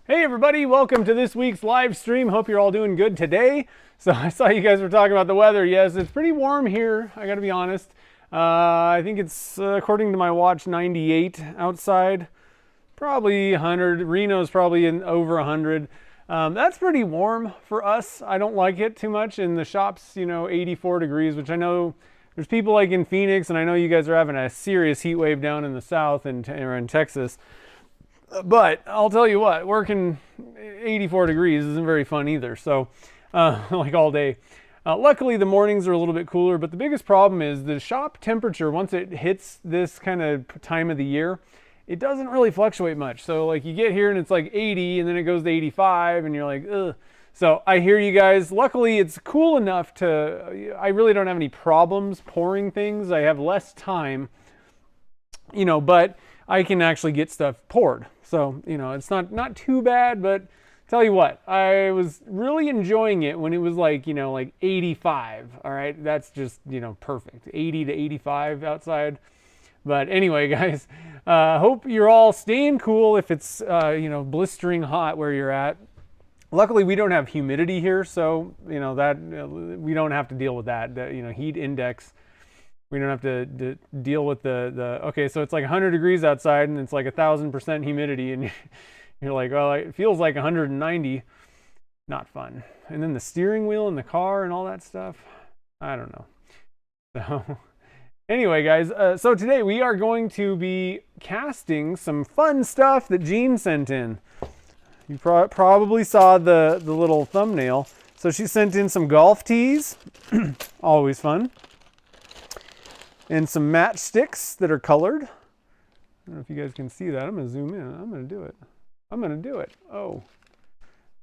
Hey everybody, welcome to this week's live stream. Hope you're all doing good today. So I saw you guys were talking about the weather. Yes, it's pretty warm here, I gotta be honest. I think it's, according to my watch, 98 outside. Probably 100. Reno's probably over 100. That's pretty warm for us. I don't like it too much. In the shops, 84 degrees, which I know there's people like in Phoenix, and I know you guys are having a serious heat wave down in the south and or in Texas. But I'll tell you what, working 84 degrees isn't very fun either. So, like all day. Luckily, the mornings are a little bit cooler, but the biggest problem is the shop temperature, once it hits this kind of time of the year, it doesn't really fluctuate much. So like you get here and it's like 80 and then it goes to 85 and you're like, ugh. So I hear you guys. Luckily, it's cool enough I really don't have any problems pouring things. I have less time, but I can actually get stuff poured. So, it's not too bad, but tell you what, I was really enjoying it when it was like 85. All right. That's just, perfect. 80 to 85 outside. But anyway, guys, hope you're all staying cool if it's, blistering hot where you're at. Luckily, we don't have humidity here, so, that we don't have to deal with that. Heat index. We don't have to deal with okay, so it's like 100 degrees outside and it's like 1,000% humidity and you're like, well, it feels like 190. Not fun. And then the steering wheel in the car and all that stuff. I don't know. So anyway, guys, so today we are going to be casting some fun stuff that Jean sent in. You probably saw the little thumbnail. So she sent in some golf tees. Always fun. And some matchsticks that are colored. I don't know if you guys can see that. I'm going to zoom in. I'm going to do it. Oh.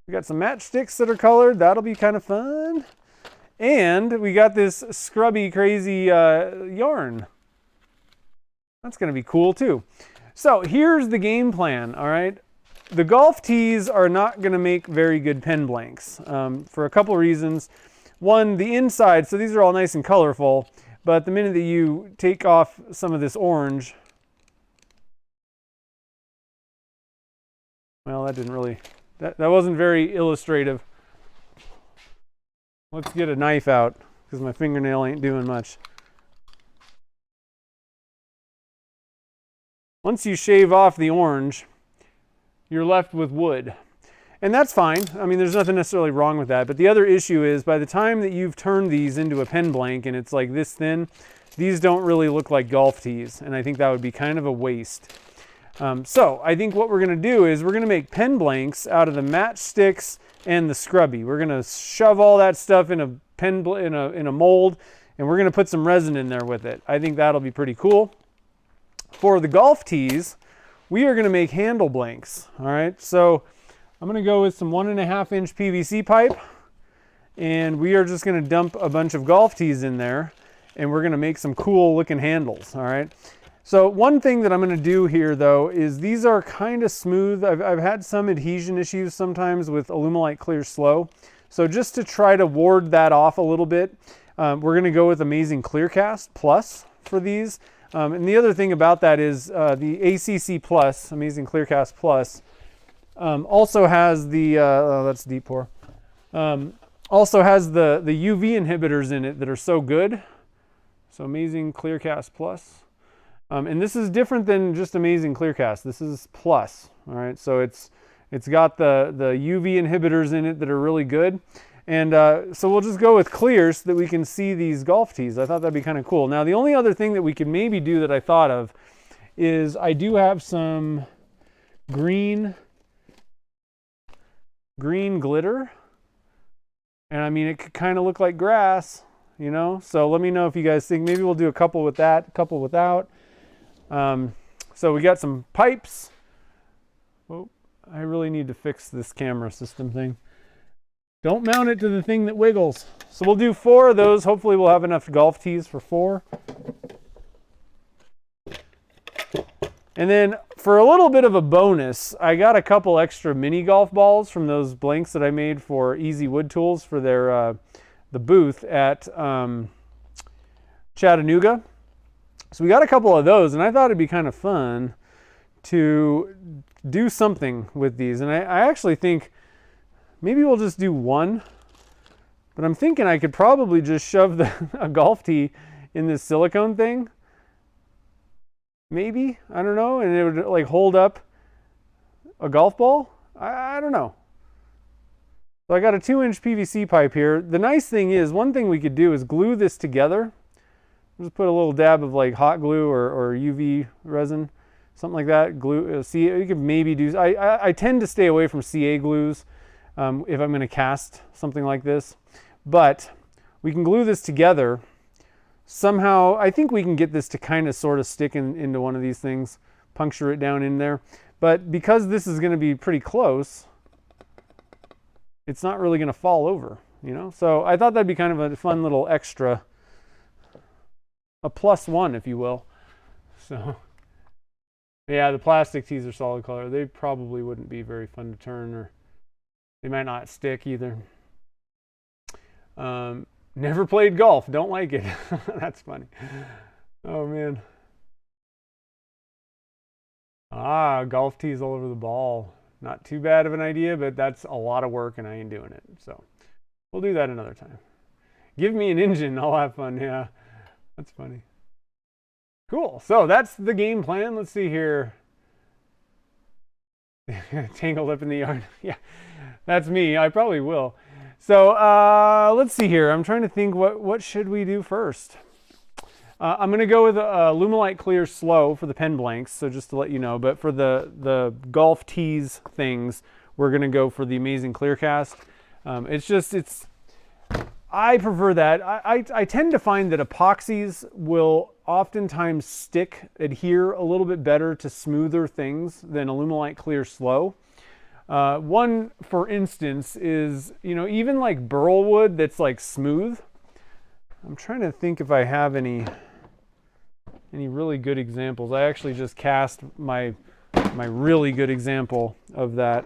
We got some matchsticks that are colored. That'll be kind of fun. And we got this scrubby, crazy yarn. That's going to be cool too. So here's the game plan, all right? The golf tees are not going to make very good pen blanks for a couple reasons. One, the inside, so these are all nice and colorful. But the minute that you take off some of this orange, well, that didn't really, that wasn't very illustrative. Let's get a knife out because my fingernail ain't doing much. Once you shave off the orange, you're left with wood. And that's fine. I mean, there's nothing necessarily wrong with that. But the other issue is by the time that you've turned these into a pen blank and it's like this thin, these don't really look like golf tees. And I think that would be kind of a waste. So I think what we're going to do is we're going to make pen blanks out of the matchsticks and the scrubby. We're going to shove all that stuff in a mold, and we're going to put some resin in there with it. I think that'll be pretty cool. For the golf tees, we are going to make handle blanks. All right. So I'm going to go with some 1.5-inch PVC pipe, and we are just going to dump a bunch of golf tees in there, and we're going to make some cool looking handles. All right. So one thing that I'm going to do here though is these are kind of smooth. I've had some adhesion issues sometimes with Alumilite Clear Slow. So just to try to ward that off a little bit, we're going to go with Amazing Clear Cast Plus for these. And the other thing about that is the ACC Plus, Amazing Clear Cast Plus, also has the, that's deep pour, also has the UV inhibitors in it that are so good. So Amazing Clear Cast Plus. And this is different than just Amazing Clear Cast. This is Plus, all right? So it's got the UV inhibitors in it that are really good. And so we'll just go with clear so that we can see these golf tees. I thought that'd be kind of cool. Now, the only other thing that we could maybe do that I thought of is I do have some green glitter. And I mean, it could kind of look like grass, So let me know if you guys think maybe we'll do a couple with that, a couple without. So we got some pipes. Oh, I really need to fix this camera system thing. Don't mount it to the thing that wiggles. So we'll do 4 of those. Hopefully we'll have enough golf tees for 4. And then for a little bit of a bonus, I got a couple extra mini golf balls from those blanks that I made for Easy Wood Tools for their the booth at Chattanooga. So we got a couple of those, and I thought it'd be kind of fun to do something with these. And I actually think maybe we'll just do one, but I'm thinking I could probably just shove a golf tee in this silicone thing. Maybe, I don't know, and it would like hold up a golf ball. I don't know. So I got a 2-inch PVC pipe here. The nice thing is, one thing we could do is glue this together. Just put a little dab of like hot glue or UV resin, something like that. Glue, you could maybe do, I tend to stay away from CA glues if I'm gonna cast something like this. But we can glue this together. Somehow, I think we can get this to kind of sort of stick into one of these things, puncture it down in there. But because this is gonna be pretty close, it's not really gonna fall over, you know? So I thought that'd be kind of a fun little extra, a +1, if you will. So, yeah, the plastic tees are solid color. They probably wouldn't be very fun to turn, or they might not stick either. Never played golf, don't like it. That's funny. Oh man. Golf tees all over the ball. Not too bad of an idea, but that's a lot of work and I ain't doing it. So we'll do that another time. Give me an engine, I'll have fun. Yeah, that's funny. Cool, so that's the game plan. Let's see here. Tangled up in the yard. Yeah, that's me, I probably will. So let's see here. I'm trying to think what should we do first. I'm going to go with Alumilite Clear Slow for the pen blanks, so just to let you know. But for the golf tees things, we're going to go for the Amazing Clear Cast. I prefer that. I tend to find that epoxies will oftentimes adhere a little bit better to smoother things than Alumilite Clear Slow. One, for instance, is, you know, even like burl wood that's like smooth. I'm trying to think if I have any really good examples. I actually just cast my really good example of that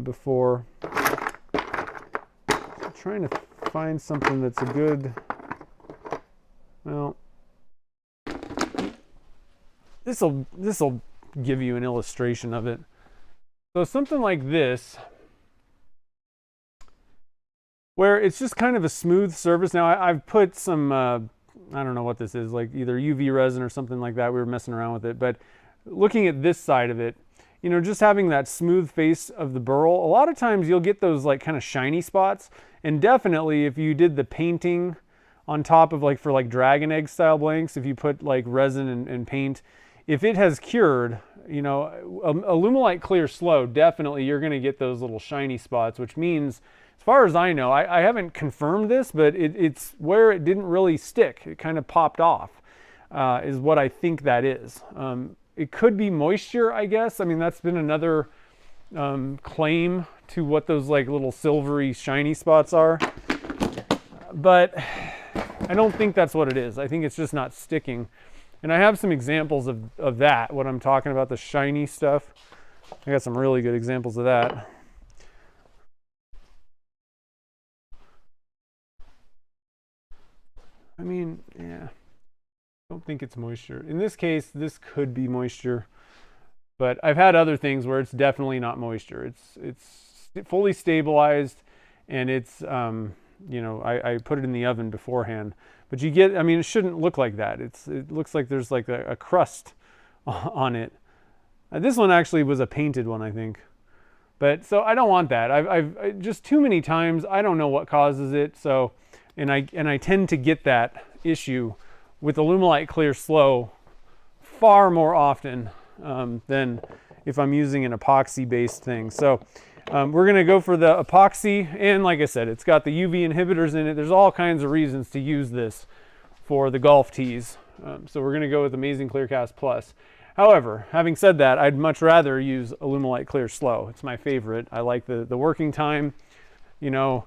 before. I'm trying to find something that's a good, well, this'll give you an illustration of it. So something like this, where it's just kind of a smooth surface. Now I've put some, I don't know what this is, like either UV resin or something like that. We were messing around with it, but looking at this side of it, you know, just having that smooth face of the burl, a lot of times you'll get those like kind of shiny spots. And definitely if you did the painting on top of like, for like dragon egg style blanks, if you put like resin and paint, if it has cured, you know, Alumilite Clear Slow, definitely you're going to get those little shiny spots, which means, as far as I know, I haven't confirmed this, but it's where it didn't really stick. It kind of popped off, is what I think that is. It could be moisture, I guess. I mean, that's been another claim to what those like little silvery shiny spots are. But I don't think that's what it is. I think it's just not sticking. And I have some examples of that, what I'm talking about, the shiny stuff. I got some really good examples of that. I mean, yeah, I don't think it's moisture. In this case, this could be moisture, but I've had other things where it's definitely not moisture. It's fully stabilized, and it's, you know, I put it in the oven beforehand. But you get, I mean, it shouldn't look like that. It looks like there's like a crust on it. This one actually was a painted one, I think. But so I don't want that. I've just too many times, I don't know what causes it. So, and I tend to get that issue with Alumilite Clear Slow far more often than if I'm using an epoxy based thing. So we're going to go for the epoxy, and like I said, it's got the UV inhibitors in it. There's all kinds of reasons to use this for the golf tees. So we're going to go with Amazing Clear Cast Plus. However, having said that, I'd much rather use Alumilite Clear Slow. It's my favorite. I like the working time, you know,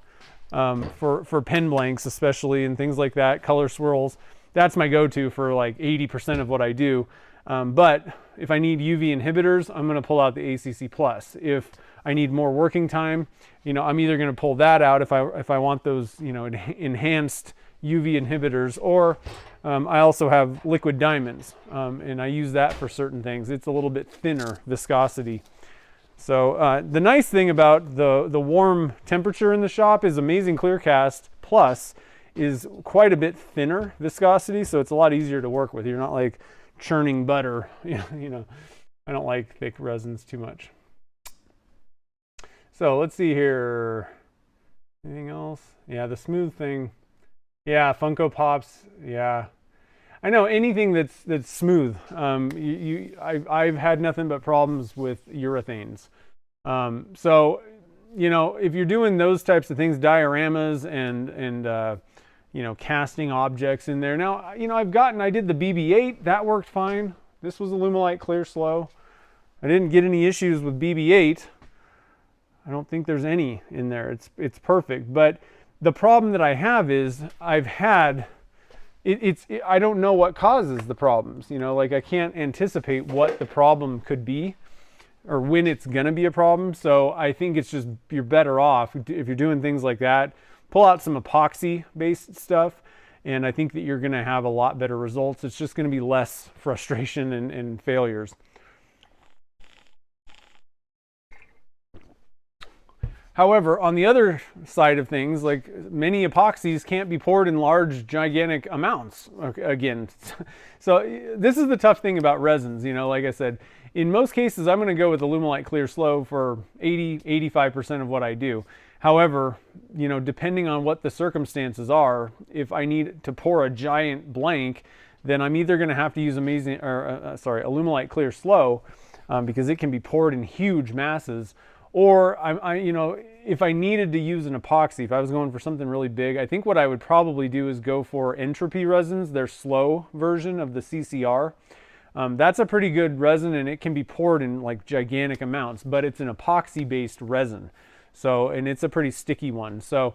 for pen blanks especially, and things like that, color swirls. That's my go-to for like 80% of what I do. But if I need UV inhibitors, I'm going to pull out the ACC Plus. If I need more working time, you know, I'm either going to pull that out if I want those, you know, enhanced UV inhibitors, or I also have liquid diamonds, and I use that for certain things. It's a little bit thinner viscosity. So the nice thing about the warm temperature in the shop is Amazing Clearcast Plus is quite a bit thinner viscosity, so it's a lot easier to work with. You're not like churning butter. You know, I don't like thick resins too much. So let's see here. Anything else? Yeah, the smooth thing. Yeah, Funko Pops. Yeah, I know anything that's smooth. I've had nothing but problems with urethanes. So, you know, if you're doing those types of things, dioramas and you know, casting objects in there. Now, you know, I did the BB-8. That worked fine. This was Alumilite Clear Slow. I didn't get any issues with BB-8. I don't think there's any in there. It's perfect. But the problem that I have is I've had, I don't know what causes the problems. You know, like I can't anticipate what the problem could be or when it's going to be a problem. So I think it's just, you're better off if you're doing things like that. Pull out some epoxy based stuff, and I think that you're going to have a lot better results. It's just going to be less frustration and failures. However, on the other side of things, like many epoxies can't be poured in large, gigantic amounts again. So this is the tough thing about resins. You know, like I said, in most cases, I'm going to go with Alumilite Clear Slow for 85% of what I do. However, you know, depending on what the circumstances are, if I need to pour a giant blank, then I'm either going to have to use Alumilite Clear Slow because it can be poured in huge masses, or you know, if I needed to use an epoxy, if I was going for something really big, I think what I would probably do is go for Entropy resins, their slow version of the CCR. That's a pretty good resin, and it can be poured in like gigantic amounts, but it's an epoxy-based resin. So, and it's a pretty sticky one. So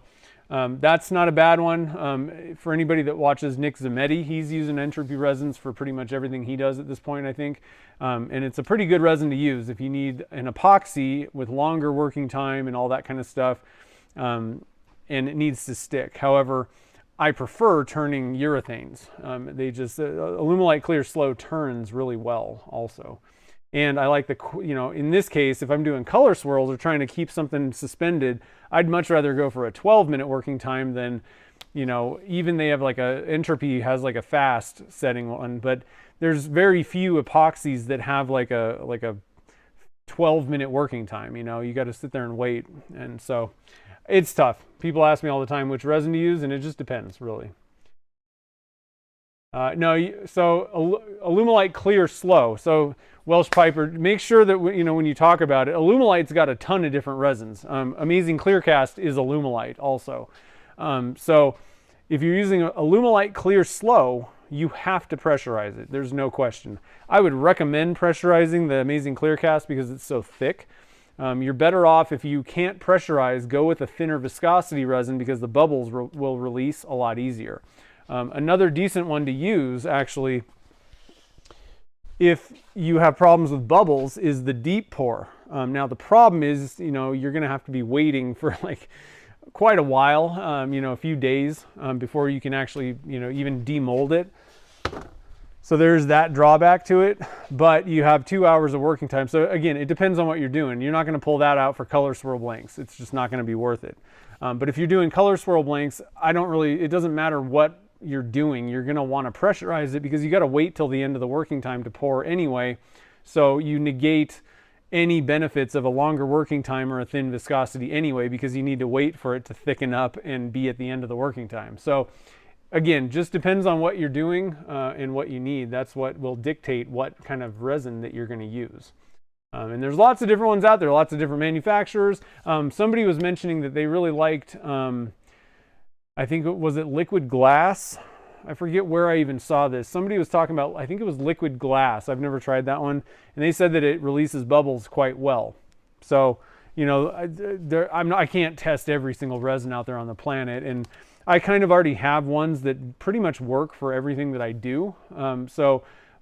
that's not a bad one. For anybody that watches Nick Zametti, he's using Entropy resins for pretty much everything he does at this point, I think. And it's a pretty good resin to use if you need an epoxy with longer working time and all that kind of stuff. And it needs to stick. However, I prefer turning urethanes. Alumilite Clear Slow turns really well also. And I like you know, in this case, if I'm doing color swirls or trying to keep something suspended, I'd much rather go for a 12-minute working time than, you know, even they have like Entropy has like a fast setting one, but there's very few epoxies that have like a 12-minute working time. You know, you got to sit there and wait. And so it's tough. People ask me all the time which resin to use, and it just depends, really. So Alumilite Clear Slow. So Welsh Piper, make sure that you know when you talk about it, Alumilite's got a ton of different resins. Amazing Clearcast is Alumilite also. So if you're using Alumilite Clear Slow, you have to pressurize it. There's no question. I would recommend pressurizing the Amazing Clearcast because it's so thick. You're better off if you can't pressurize, go with a thinner viscosity resin because the bubbles will release a lot easier. Another decent one to use, actually, if you have problems with bubbles, is the deep pour. Now the problem is, you know, you're going to have to be waiting for like quite a while, you know, a few days before you can actually, you know, even demold it. So there's that drawback to it, but you have 2 hours of working time. So again, it depends on what you're doing. You're not going to pull that out for color swirl blanks. It's just not going to be worth it. But if you're doing color swirl blanks, it doesn't matter what you're doing, you're going to want to pressurize it because you got to wait till the end of the working time to pour anyway. So you negate any benefits of a longer working time or a thin viscosity anyway because you need to wait for it to thicken up and be at the end of the working time. So again, just depends on what you're doing and what you need. That's what will dictate what kind of resin that you're going to use. And there's lots of different ones out there, lots of different manufacturers. Somebody was mentioning that they really liked I think was it liquid glass? I forget where I even saw this. Somebody was talking about, I think it was liquid glass. I've never tried that one. And they said that it releases bubbles quite well. So, you know, I can't test every single resin out there on the planet. And I kind of already have ones that pretty much work for everything that I do.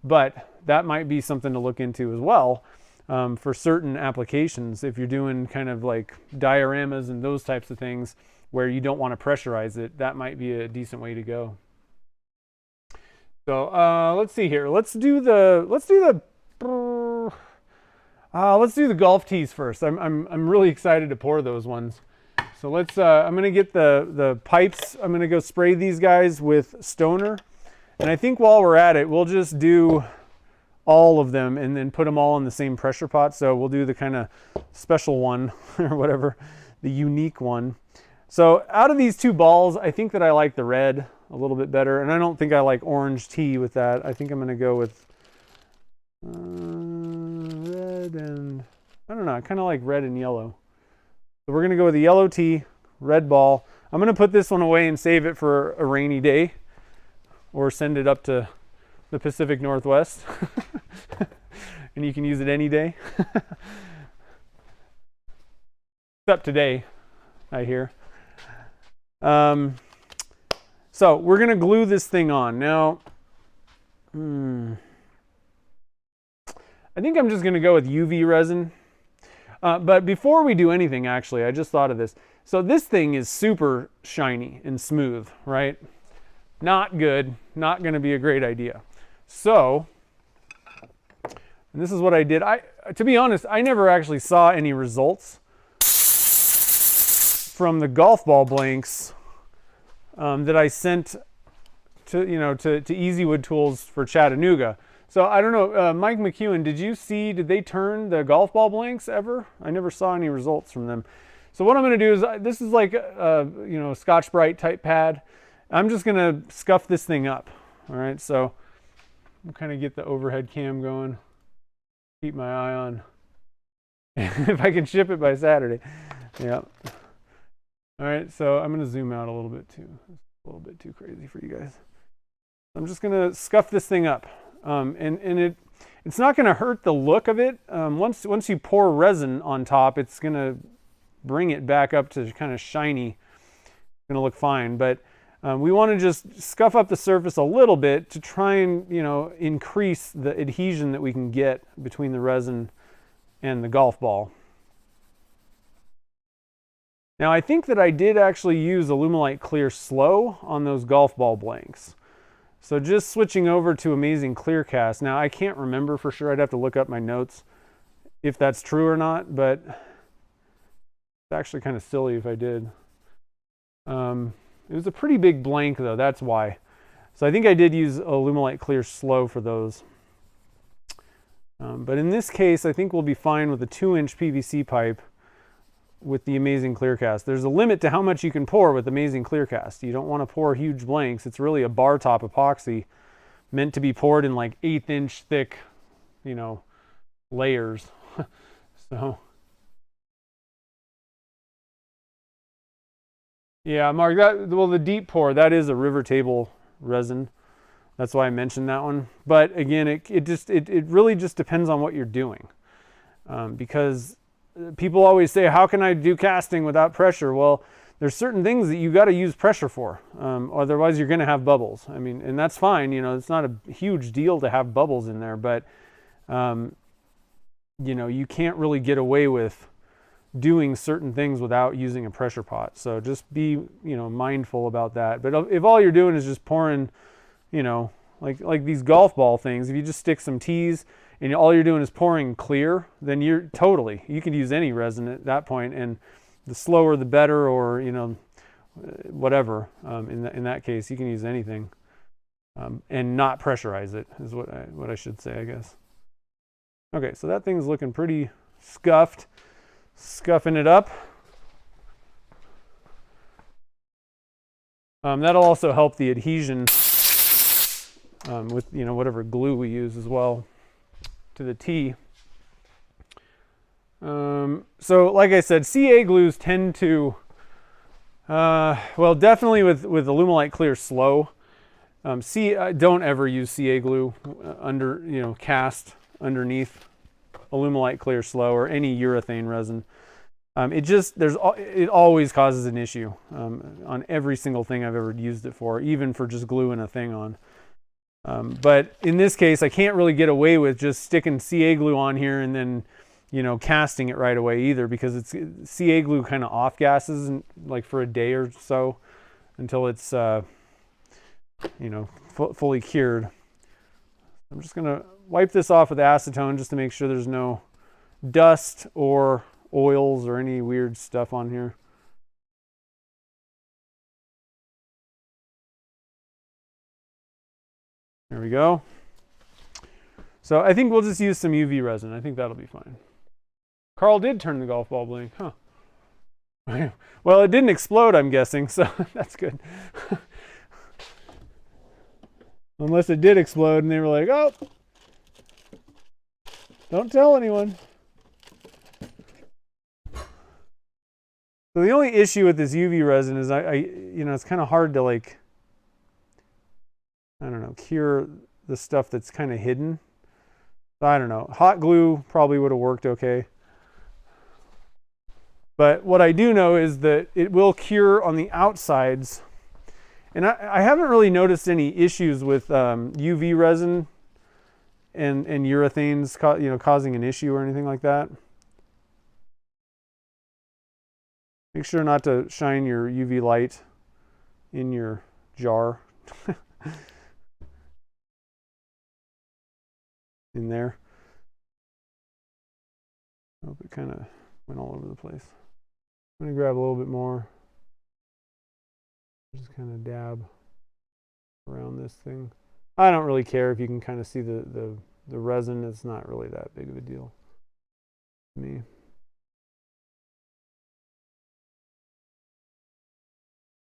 But that might be something to look into as well for certain applications. If you're doing kind of like dioramas and those types of things, where you don't want to pressurize it, that might be a decent way to go. So let's see here. Let's do the golf tees first. I'm really excited to pour those ones. So let's I'm gonna get the pipes. I'm gonna go spray these guys with Stoner, and I think while we're at it, we'll just do all of them and then put them all in the same pressure pot. So we'll do the kind of special one or whatever, the unique one. So out of these two balls, I think that I like the red a little bit better, and I don't think I like orange tea with that. I think I'm gonna go with red and, I don't know, I kind of like red and yellow. So we're gonna go with the yellow tea, red ball. I'm gonna put this one away and save it for a rainy day, or send it up to the Pacific Northwest and you can use it any day. Except today, I hear. So we're gonna glue this thing on. Now, I think I'm just gonna go with UV resin. But before we do anything, actually, I just thought of this. So this thing is super shiny and smooth, right? Not good, not gonna be a great idea. So, and this is what I did. To be honest, I never actually saw any results from the golf ball blanks that I sent to Easywood Tools for Chattanooga. So I don't know, Mike McEwen, did they turn the golf ball blanks ever? I never saw any results from them. So what I'm gonna do is, this is like a Scotch-Brite type pad. I'm just gonna scuff this thing up. All right, so I'll kind of get the overhead cam going. Keep my eye on if I can ship it by Saturday. Yeah. All right, so I'm gonna zoom out a little bit too. It's a little bit too crazy for you guys. I'm just gonna scuff this thing up, and it's not gonna hurt the look of it. Once you pour resin on top, it's gonna bring it back up to kind of shiny. It's gonna look fine, but we want to just scuff up the surface a little bit to try and increase the adhesion that we can get between the resin and the golf ball. Now I think that I did actually use Alumilite Clear Slow on those golf ball blanks. So just switching over to Amazing Clear Cast. Now I can't remember for sure. I'd have to look up my notes if that's true or not, but it's actually kind of silly if I did. It was a pretty big blank though, that's why. So I think I did use Alumilite Clear Slow for those. But in this case, I think we'll be fine with a 2-inch PVC pipe with the Amazing Clear Cast. There's a limit to how much you can pour with Amazing Clear Cast. You don't want to pour huge blanks. It's really a bar top epoxy meant to be poured in like 1/8 inch thick, layers. So. Yeah, Mark, the deep pour, that is a river table resin. That's why I mentioned that one. But again, it really just depends on what you're doing. Because people always say, how can I do casting without pressure? Well, there's certain things that you got to use pressure for. Otherwise you're going to have bubbles. I mean, and that's fine. It's not a huge deal to have bubbles in there, but you can't really get away with doing certain things without using a pressure pot. So just be, mindful about that. But if all you're doing is just pouring, like these golf ball things, if you just stick some teas and all you're doing is pouring clear, then you can use any resin at that point, and the slower the better, or, whatever. In that case, you can use anything, and not pressurize it is what I should say, I guess. Okay, so that thing's looking pretty scuffed. Scuffing it up. That'll also help the adhesion with whatever glue we use as well to the tee. So like I said, CA glues tend to, definitely with Alumilite Clear Slow. Don't ever use CA glue cast underneath Alumilite Clear Slow or any urethane resin. It always causes an issue on every single thing I've ever used it for, even for just gluing a thing on. But in this case, I can't really get away with just sticking CA glue on here and then, casting it right away either, because CA glue kind of off gases like for a day or so until it's, fully cured. I'm just going to wipe this off with acetone just to make sure there's no dust or oils or any weird stuff on here. There we go. So I think we'll just use some UV resin. I think that'll be fine. Carl did turn the golf ball blank, huh? Well, it didn't explode, I'm guessing, so that's good. Unless it did explode and they were like, oh, don't tell anyone. So the only issue with this UV resin is it's kind of hard to like, I don't know, cure the stuff that's kind of hidden. I don't know. Hot glue probably would have worked okay. But what I do know is that it will cure on the outsides. And I haven't really noticed any issues with UV resin and urethanes causing an issue or anything like that. Make sure not to shine your UV light in your jar. In there. I hope it kind of went all over the place. I'm going to grab a little bit more. Just kind of dab around this thing. I don't really care if you can kind of see the resin. It's not really that big of a deal to me.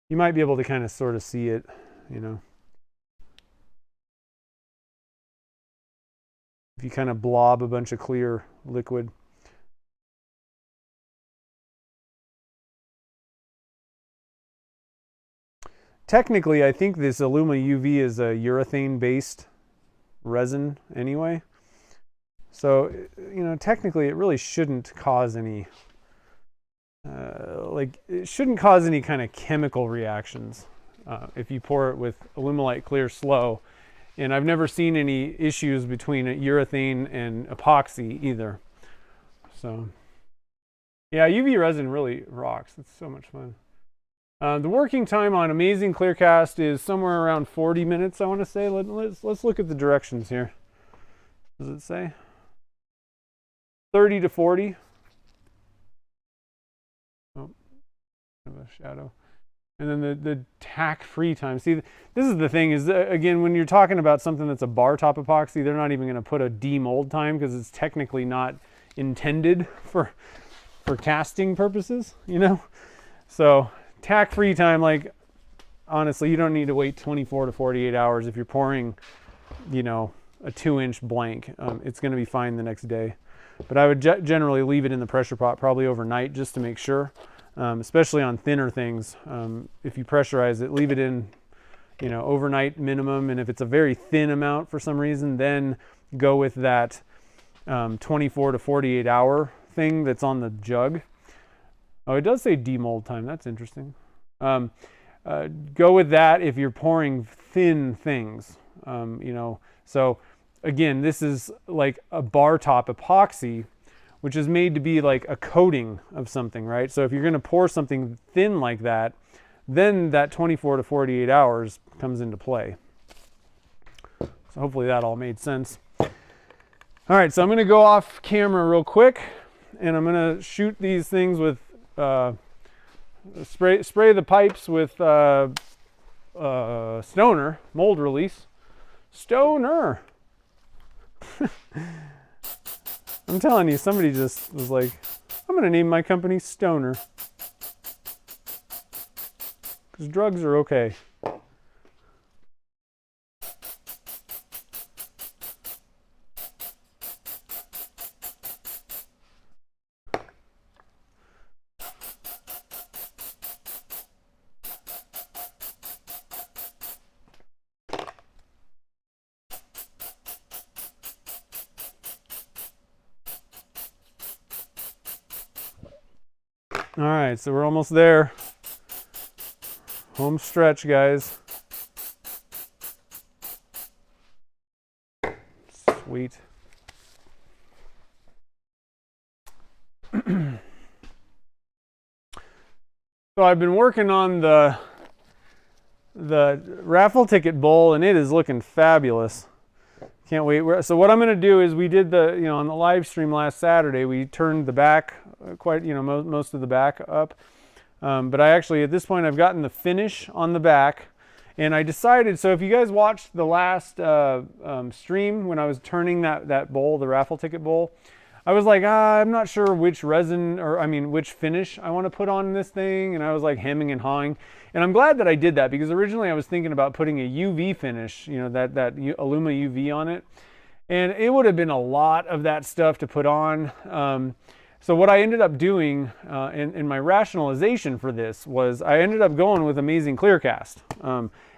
You might be able to kind of sort of see it, you know. If you kind of blob a bunch of clear liquid. Technically, I think this Aluma UV is a urethane-based resin anyway. So, technically it really shouldn't cause any, it shouldn't cause any kind of chemical reactions if you pour it with Alumilite Clear Slow. And I've never seen any issues between urethane and epoxy either. So, yeah, UV resin really rocks. It's so much fun. The working time on Amazing Clearcast is somewhere around 40 minutes, I want to say. Let's look at the directions here. Does it say? 30 to 40. Oh, have a shadow. And then the tack-free time. See, this is the thing is, again, when you're talking about something that's a bar top epoxy, they're not even going to put a demold time because it's technically not intended for casting purposes, So tack-free time, like, honestly, you don't need to wait 24 to 48 hours if you're pouring, a 2-inch blank. It's going to be fine the next day. But I would generally leave it in the pressure pot probably overnight just to make sure, especially on thinner things. If you pressurize it, leave it in, overnight minimum. And if it's a very thin amount for some reason, then go with that 24 to 48 hour thing that's on the jug. Oh, it does say demold time. That's interesting. Go with that if you're pouring thin things, So again, this is like a bar top epoxy, which is made to be like a coating of something, right? So if you're going to pour something thin like that, then that 24 to 48 hours comes into play. So hopefully that all made sense. All right, so I'm going to go off camera real quick, and I'm going to shoot these things with spray the pipes with Stoner mold release. Stoner. I'm telling you, somebody just was like, I'm going to name my company Stoner. Because drugs are okay. All right, so we're almost there. Home stretch, guys. Sweet. So I've been working on the raffle ticket bowl, and it is looking fabulous. Can't wait. So what I'm going to do is we did the, on the live stream last Saturday, we turned the back quite, most of the back up. But I actually, at this point, I've gotten the finish on the back. And I decided, so if you guys watched the last stream when I was turning that bowl, the raffle ticket bowl, I was like, I'm not sure which resin, which finish I want to put on this thing. And I was like hemming and hawing. And I'm glad that I did that, because originally I was thinking about putting a UV finish, that Aluma UV on it. And it would have been a lot of that stuff to put on. So what I ended up doing in my rationalization for this was I ended up going with Amazing Clear Cast.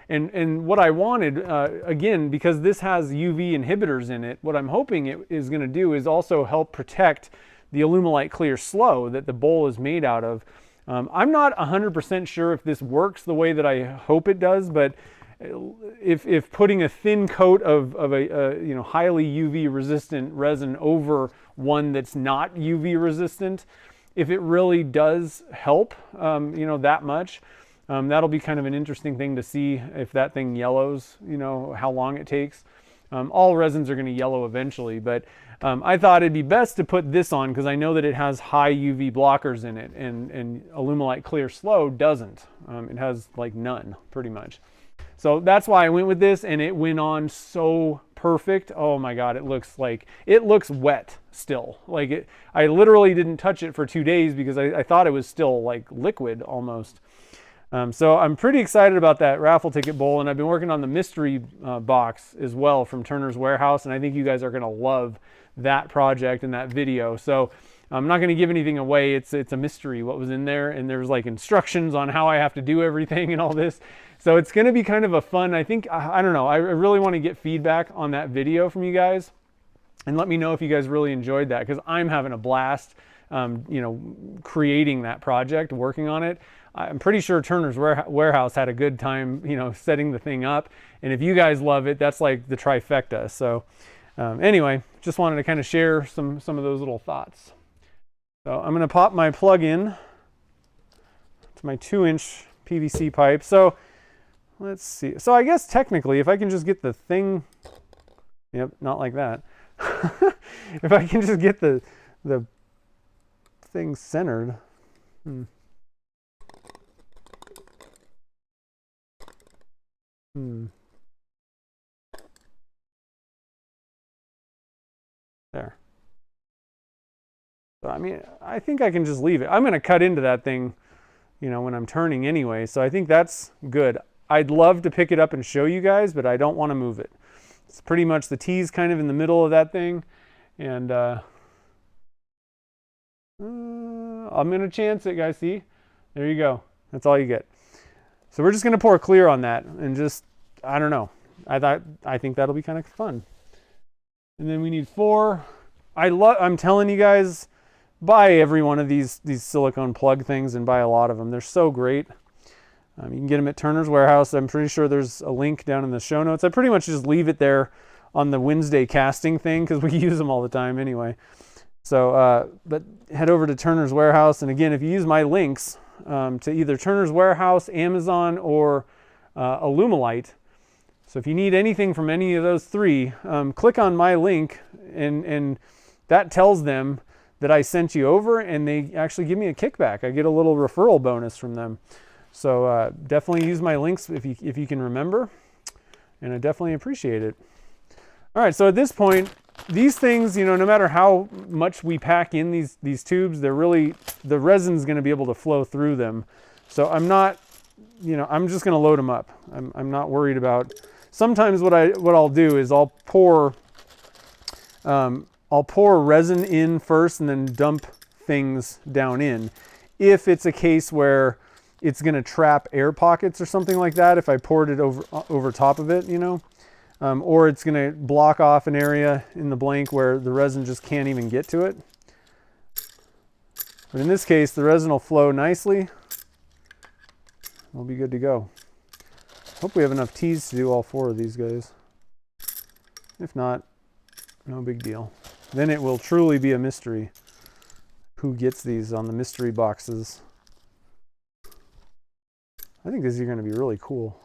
And what I wanted, again, because this has UV inhibitors in it, what I'm hoping it is going to do is also help protect the Alumilite Clear Slow that the bowl is made out of. I'm not 100% sure if this works the way that I hope it does, but if putting a thin coat of a highly UV resistant resin over one that's not UV resistant, if it really does help, that much, that'll be kind of an interesting thing to see if that thing yellows, how long it takes. All resins are going to yellow eventually, but I thought it'd be best to put this on because I know that it has high UV blockers in it, and Alumilite Clear Slow doesn't. It has like none, pretty much. So that's why I went with this, and it went on so perfect. Oh my God, it looks wet still. Like I literally didn't touch it for 2 days because I thought it was still like liquid almost. So I'm pretty excited about that raffle ticket bowl, and I've been working on the mystery box as well from Turner's Warehouse, and I think you guys are going to love that project and that video. So I'm not going to give anything away. It's a mystery what was in there, and there's like instructions on how I have to do everything and all this. So it's going to be kind of a fun, I think, I don't know, I really want to get feedback on that video from you guys and let me know if you guys really enjoyed that, because I'm having a blast, creating that project, working on it. I'm pretty sure Turner's Warehouse had a good time, setting the thing up. And if you guys love it, that's like the trifecta. So anyway, just wanted to kind of share some of those little thoughts. So I'm going to pop my plug in to my 2-inch PVC pipe. So let's see. So I guess technically, if I can just get the thing, yep, not like that. If I can just get the thing centered. There. So, I mean, I think I can just leave it. I'm going to cut into that thing, when I'm turning anyway. So I think that's good. I'd love to pick it up and show you guys, but I don't want to move it. It's pretty much the T's kind of in the middle of that thing. And I'm going to chance it, guys. See? There you go. That's all you get. So we're just going to pour clear on that and just, I don't know. I think that'll be kind of fun. And then we need 4. I'm telling you guys, buy every one of these silicone plug things and buy a lot of them. They're so great. You can get them at Turner's Warehouse. I'm pretty sure there's a link down in the show notes. I pretty much just leave it there on the Wednesday casting thing because we use them all the time anyway. So, but head over to Turner's Warehouse. And again, if you use my links to either Turner's Warehouse, Amazon, or Alumilite, so if you need anything from any of those 3, click on my link, and that tells them that I sent you over, and they actually give me a kickback. I get a little referral bonus from them. So definitely use my links if you can remember, and I definitely appreciate it. All right, so at this point, these things, no matter how much we pack in these tubes, the resin's going to be able to flow through them. So I'm not, I'm just going to load them up. I'm not worried about. Sometimes what I'll do is I'll pour resin in first and then dump things down in. If it's a case where it's going to trap air pockets or something like that, if I poured it over top of it, or it's going to block off an area in the blank where the resin just can't even get to it. But in this case, the resin will flow nicely. We'll be good to go. Hope we have enough T's to do all 4 of these guys. If not, no big deal. Then it will truly be a mystery who gets these on the mystery boxes. I think these are going to be really cool.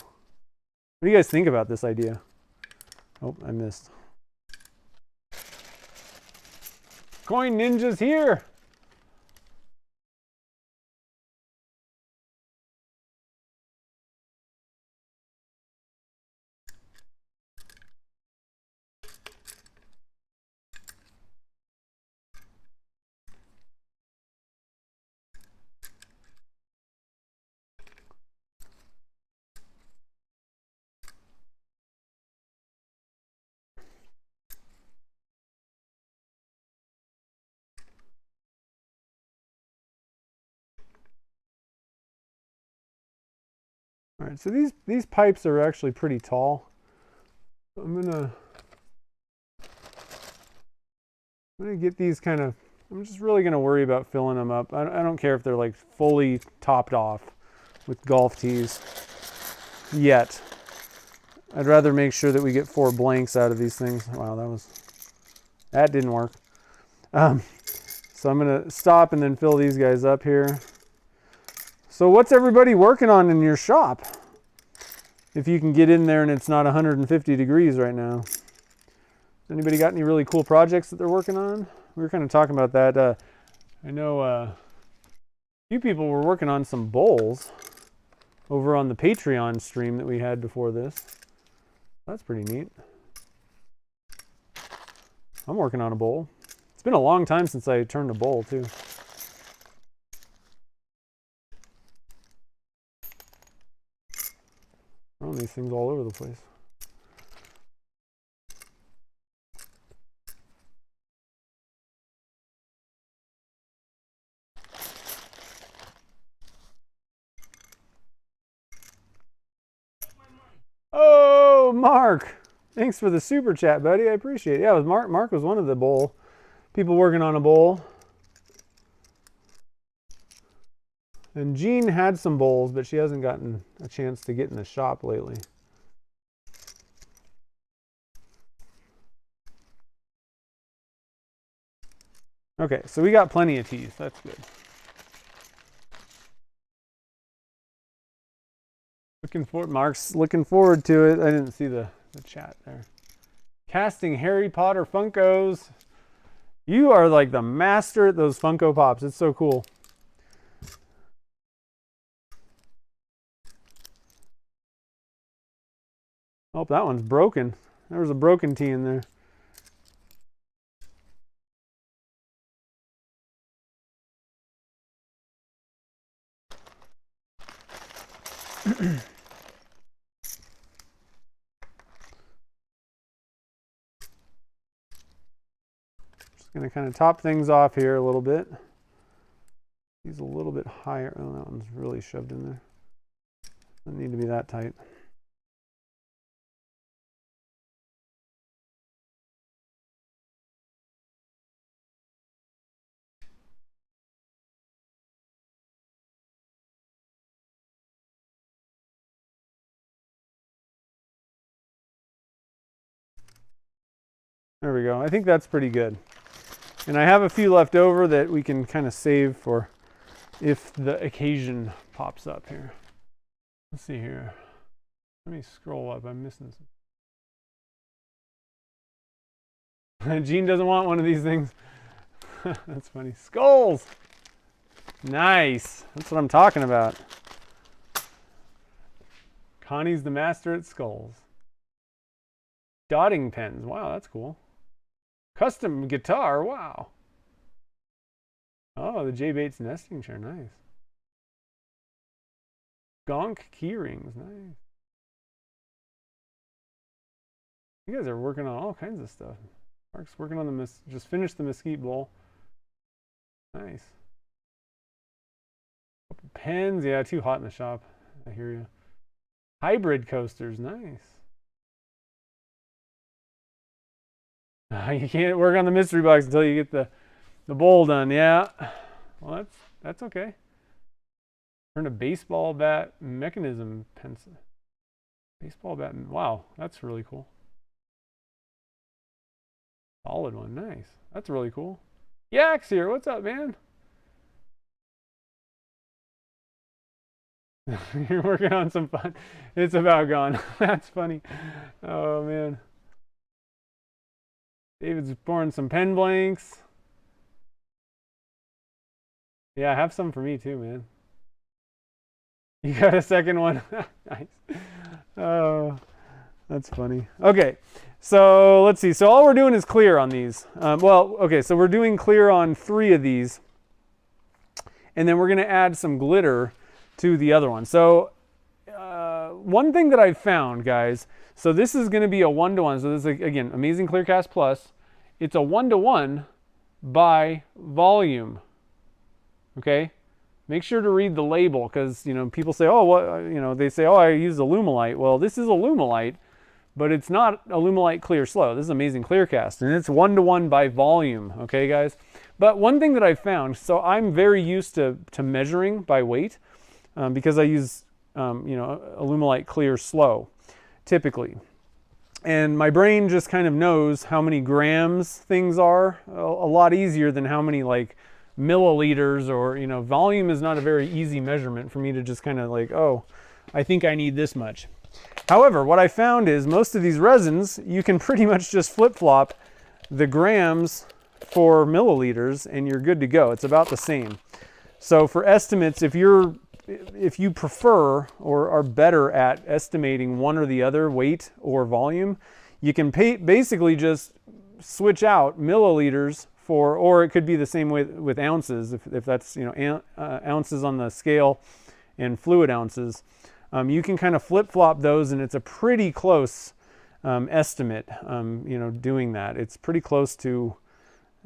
What do you guys think about this idea? Oh, I missed. Coin Ninja's here. All right, so these pipes are actually pretty tall. I'm gonna get these kind of, I'm just really gonna worry about filling them up. I don't care if they're like fully topped off with golf tees yet. I'd rather make sure that we get 4 blanks out of these things. Wow, that didn't work. So I'm gonna stop and then fill these guys up here. So what's everybody working on in your shop? If you can get in there and it's not 150 degrees right now. Anybody got any really cool projects that they're working on? We were kind of talking about that. I know a few people were working on some bowls over on the Patreon stream that we had before this. That's pretty neat. I'm working on a bowl. It's been a long time since I turned a bowl too. Throwing these things all over the place. Oh, Mark. Thanks for the super chat, buddy. I appreciate it. Yeah, it was Mark. Mark was one of the bowl people working on a bowl. And Jean had some bowls, but she hasn't gotten a chance to get in the shop lately. Okay, so we got plenty of teas. That's good. Mark's looking forward to it. I didn't see the chat there. Casting Harry Potter Funkos. You are like the master at those Funko Pops. It's so cool. Oh, that one's broken. There was a broken tee in there. Just going to kind of top things off here a little bit. He's a little bit higher. Oh, that one's really shoved in there. Doesn't need to be that tight. There we go. I think that's pretty good. And I have a few left over that we can kind of save for if the occasion pops up here. Let's see here. Let me scroll up. I'm missing some. Gene doesn't want one of these things. That's funny. Skulls! Nice. That's what I'm talking about. Connie's the master at skulls. Dotting pens. Wow, that's cool. Custom guitar. Wow. Oh, the J. Bates nesting chair. Nice. Gonk key rings. Nice. You guys are working on all kinds of stuff. Mark's working on the just finished the mesquite bowl. Nice. Pens. Yeah, too hot in the shop. I hear you. Hybrid coasters. Nice. You can't work on the mystery box until you get the bowl done. Yeah. Well, that's okay. Turn a baseball bat mechanism pencil. Baseball bat. Wow, that's really cool. Solid one. Nice. That's really cool. Yak's here. What's up, man? You're working on some fun. It's about gone. That's funny. Oh, man. David's pouring some pen blanks. Yeah, have some for me too, man. You got a second one? Nice. Oh, that's funny. Okay, so let's see. So all we're doing is clear on these. Well, okay, so we're doing clear on 3 of these. And then we're going to add some glitter to the other one. So one thing that I've found, guys, so this is going to be a 1-to-1. So this is, again, Amazing Clear Cast Plus. It's a 1-to-1 by volume. Okay? Make sure to read the label because, you know, people say, oh, what, you know, they say, oh, I use Alumilite. Well, this is Alumilite, but it's not Alumilite Clear Slow. This is Amazing Clear Cast, and it's 1-to-1 by volume. Okay, guys? But one thing that I've found, so I'm very used to measuring by weight because I use, you know, Alumilite Clear Slow typically. And my brain just kind of knows how many grams things are a lot easier than how many like milliliters or, you know, volume is not a very easy measurement for me to just kind of like, oh, I think I need this much. However, what I found is most of these resins, you can pretty much just flip-flop the grams for milliliters and you're good to go. It's about the same. So for estimates, if you prefer or are better at estimating one or the other, weight or volume, you can basically just switch out milliliters for, or it could be the same way with ounces, if that's, you know, ounces on the scale and fluid ounces. You can kind of flip-flop those and it's a pretty close estimate, you know, doing that. It's pretty close to,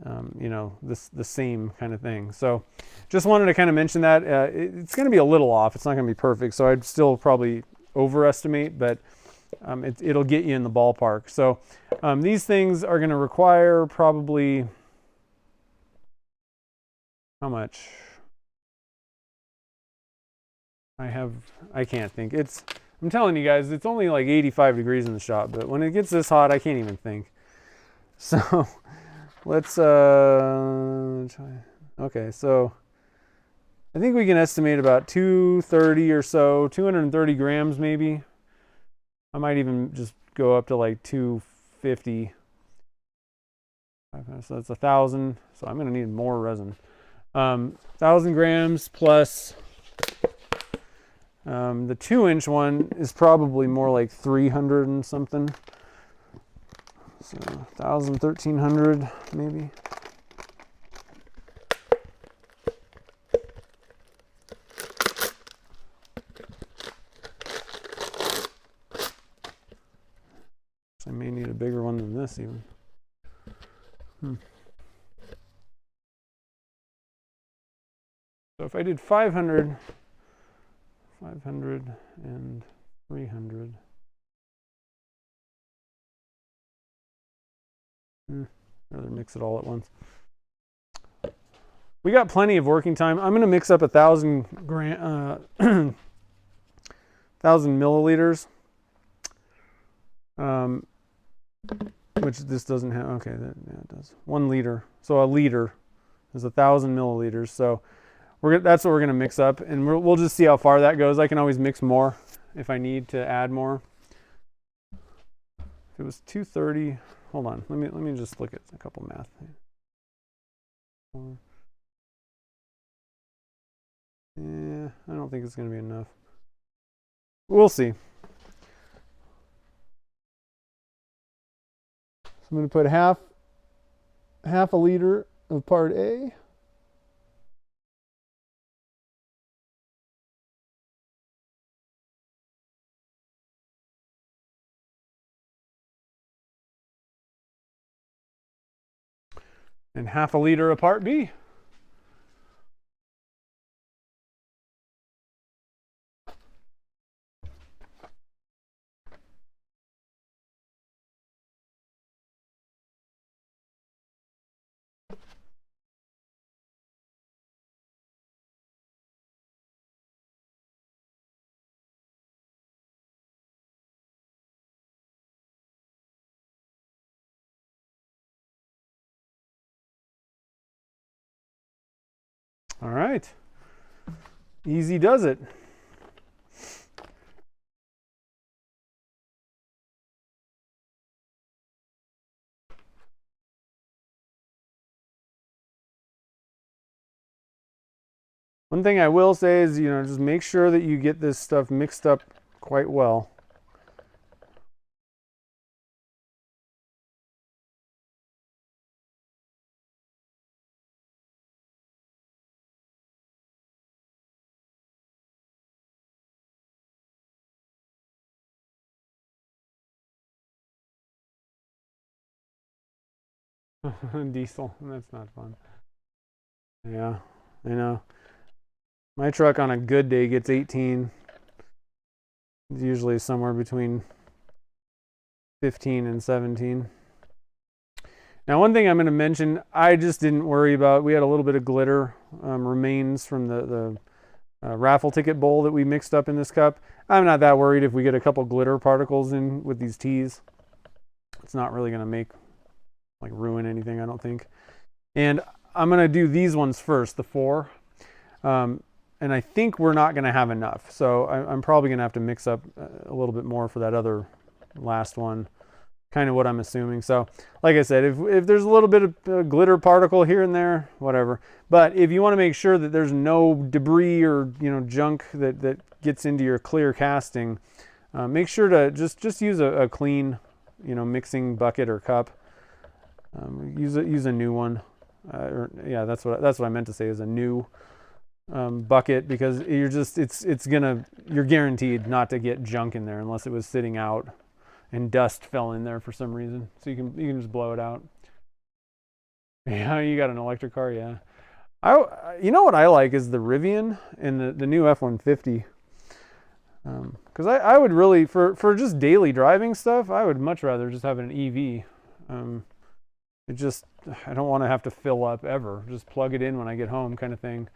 you know, the same kind of thing. So just wanted to kind of mention that. It's going to be a little off. It's not going to be perfect. So I'd still probably overestimate, but it'll get you in the ballpark. So these things are going to require probably, how much? I can't think. I'm telling you guys, it's only like 85 degrees in the shop, but when it gets this hot, I can't even think. So let's try. Okay, so I think we can estimate about 230 or so, 230 grams maybe. I might even just go up to like 250. So that's 1,000. So I'm going to need more resin. 1,000 grams plus the 2-inch one is probably more like 300 and something. So 1,000, 1,300 maybe. I may need a bigger one than this even. So if I did 500 and 300. Rather mix it all at once. We got plenty of working time. I'm going to mix up 1,000 milliliters. Which this doesn't have. Okay, yeah, it does. 1 liter. So a liter is 1,000 milliliters. So that's what we're going to mix up, and we'll just see how far that goes. I can always mix more if I need to add more. If it was 230, hold on. Let me just look at a couple math. Yeah, I don't think it's going to be enough. We'll see. So I'm going to put half a liter of part A. And half a liter of part B. All right. Easy does it. One thing I will say is, you know, just make sure that you get this stuff mixed up quite well. Diesel, that's not fun. Yeah, I know. My truck on a good day gets 18. It's usually somewhere between 15 and 17. Now, one thing I'm going to mention, I just didn't worry about. We had a little bit of glitter remains from the raffle ticket bowl that we mixed up in this cup. I'm not that worried if we get a couple glitter particles in with these teas. It's not really going to ruin anything, I don't think. And I'm going to do these ones first, the 4. And I think we're not going to have enough. So I'm probably going to have to mix up a little bit more for that other last one. Kind of what I'm assuming. So like I said, if there's a little bit of glitter particle here and there, whatever. But if you want to make sure that there's no debris or, you know, junk that gets into your clear casting, make sure to just use a clean, you know, mixing bucket or cup. Use a new one. Yeah, that's what I meant to say, is a new bucket, because you're guaranteed not to get junk in there unless it was sitting out and dust fell in there for some reason. So you can just blow it out. Yeah, you got an electric car, yeah. You know what I like is the Rivian and the new F-150. Because I would really, for just daily driving stuff, I would much rather just have an EV. I don't want to have to fill up ever. Just plug it in when I get home, kind of thing.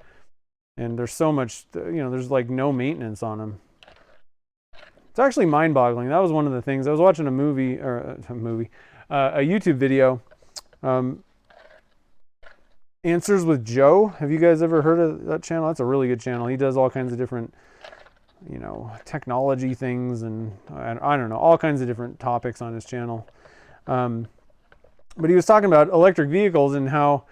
And there's so much, you know, there's like no maintenance on them. It's actually mind-boggling. That was one of the things. I was watching a YouTube video. Answers with Joe. Have you guys ever heard of that channel? That's a really good channel. He does all kinds of different, you know, technology things, and I don't know, all kinds of different topics on his channel. But he was talking about electric vehicles and how,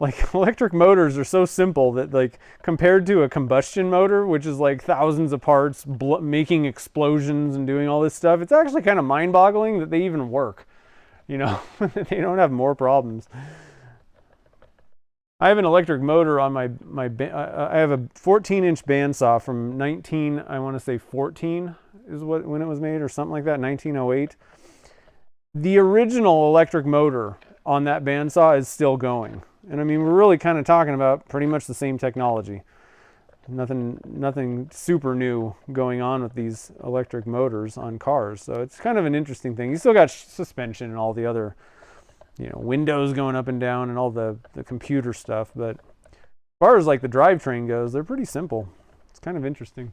like, electric motors are so simple that, like, compared to a combustion motor, which is like thousands of parts, making explosions and doing all this stuff, it's actually kind of mind-boggling that they even work. You know, they don't have more problems. I have an electric motor on my I have a 14-inch bandsaw from I want to say 14 is when it was made, or something like that, 1908. The original electric motor on that bandsaw is still going. And I mean, we're really kind of talking about pretty much the same technology. Nothing super new going on with these electric motors on cars. So it's kind of an interesting thing. You still got suspension and all the other, you know, windows going up and down and all the computer stuff. But as far as like the drivetrain goes, they're pretty simple. It's kind of interesting.